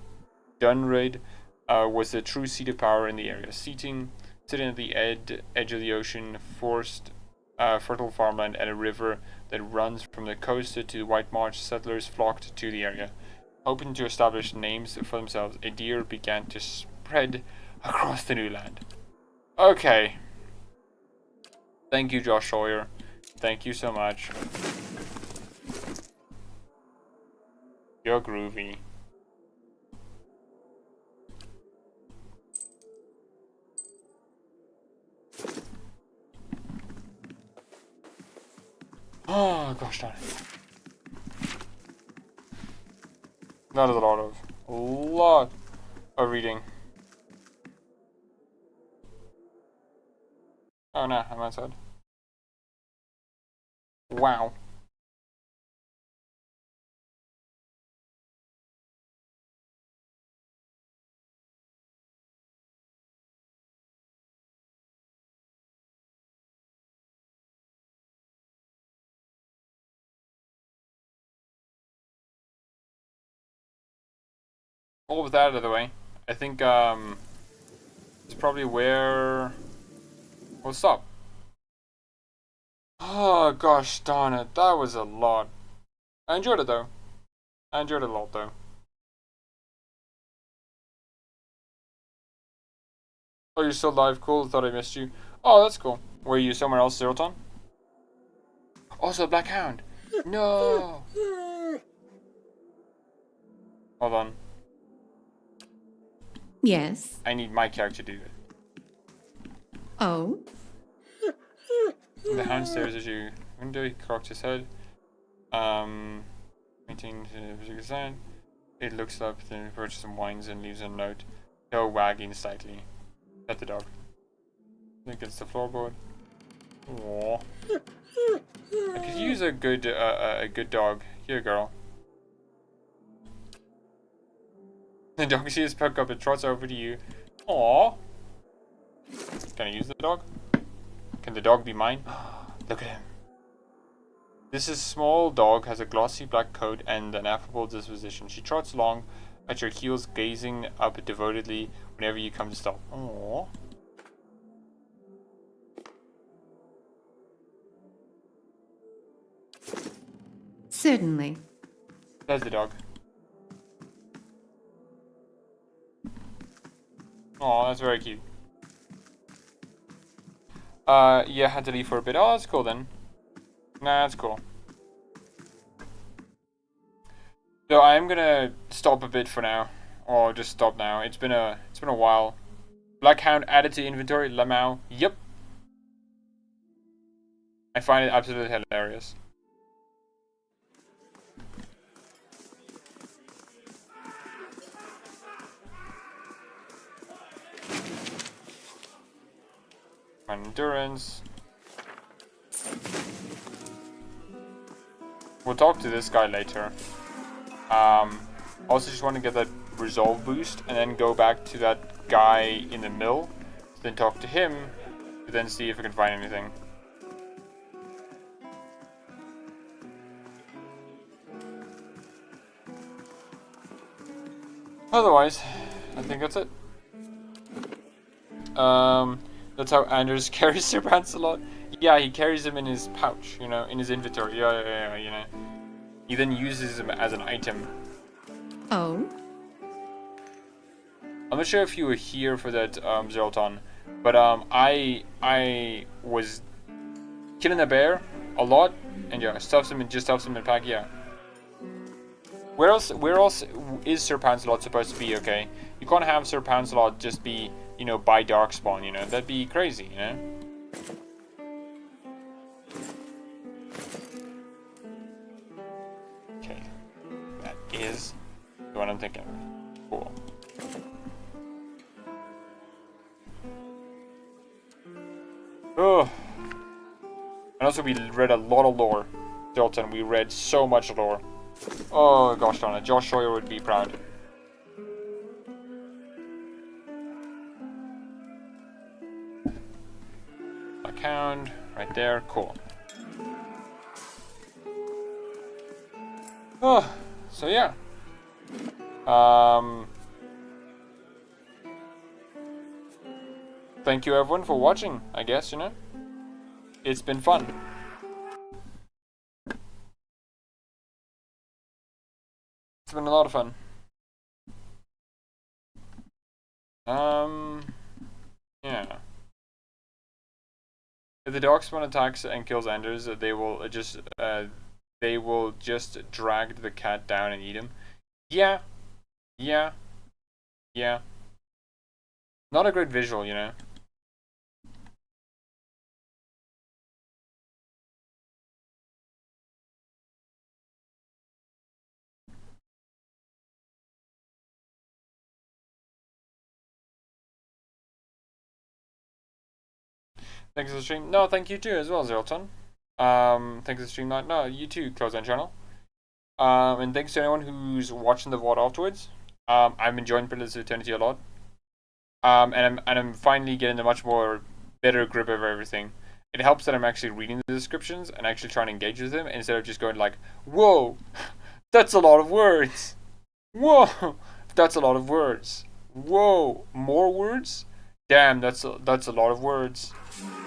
Dunraid, was the true seat of power in the area. Sitting at the edge of the ocean, fertile farmland, and a river that runs from the coast to the White Marsh, settlers flocked to the area. Hoping to establish names for themselves, Idir began to spread across the new land. Okay. Thank you, Josh Sawyer. Thank you so much. You're groovy. Oh, gosh darn it. That is a lot of reading. Oh no, I'm outside. Wow. All with that out of the way, I think it's probably where we'll stop. Oh gosh darn it, that was a lot. I enjoyed it though. I enjoyed it a lot though. Oh, you're still live? Cool, thought I missed you. Oh, that's cool. Were you somewhere else, Zeraton? Also, Black Hound. No. Hold on. Yes. I need my character to do it. Oh? The hound stares at you. Window, he cocks his head. Maintain physical sign. It looks up, then approaches and whines and leaves a note. Tail wagging slightly. Pet the dog. Against the floorboard. Aww. I could use a good dog. Here, girl. The dog sees perk up and trots over to you. Aww. Can I use the dog? Can the dog be mine? Look at him. This is small dog has a glossy black coat and an affable disposition. She trots along at your heels, gazing up devotedly whenever you come to stop. Aww. Certainly. There's the dog. Oh, that's very cute. Yeah, had to leave for a bit. Oh, that's cool then. Nah, that's cool. So I'm gonna stop a bit for now, or just stop now. It's been a while. Black Hound added to inventory. Lamau. Yep. I find it absolutely hilarious. Endurance. We'll talk to this guy later. Also just want to get that resolve boost and then go back to that guy in the mill, then talk to him, to then see if I can find anything. Otherwise, I think that's it. That's how Anders carries Sir Lancelot. Yeah, he carries him in his pouch, you know, in his inventory. Yeah, you know. He then uses him as an item. Oh? I'm not sure if you were here for that, Zoltan, but I was killing a bear a lot, and yeah, stuffs him in a pack. Yeah. Where else is Sir Lancelot supposed to be? Okay, you can't have Sir Lancelot just be, you know, by Darkspawn. You know, that'd be crazy. You know. Okay, that is the one I'm thinking of. Cool. Oh. And also we read a lot of lore. Dalton, we read so much lore. Oh gosh darn it, Josh Sawyer would be proud. Account, right there, cool. Oh, so yeah. Thank you everyone for watching, I guess, you know. It's been fun. It's been a lot of fun. Yeah. If the Darkspawn attacks and kills Anders, they will just drag the cat down and eat him. Yeah. Not a great visual, you know. Thanks for the stream. No, thank you too as well, Zerton. Thanks for the stream. No, you too, Close End Channel. And thanks to anyone who's watching the VOD afterwards. I'm enjoying Pillars of Eternity a lot. And I'm finally getting a much more better grip of everything. It helps that I'm actually reading the descriptions and actually trying to engage with them instead of just going like, whoa, that's a lot of words. Whoa, that's a lot of words. Whoa, more words? Damn, that's a lot of words.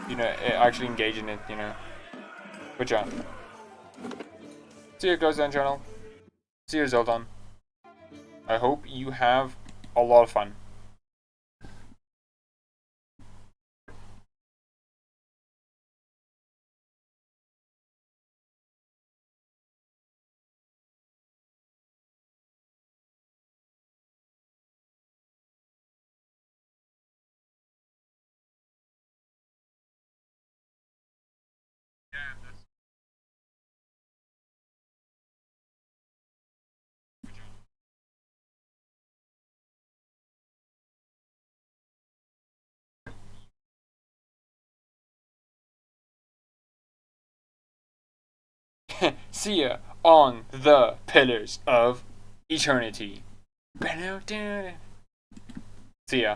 You know, actually engage in it, you know. Good job. See you, Close Down Channel. See you, Zoltan. I hope you have a lot of fun. See ya on the Pillars of Eternity. See ya.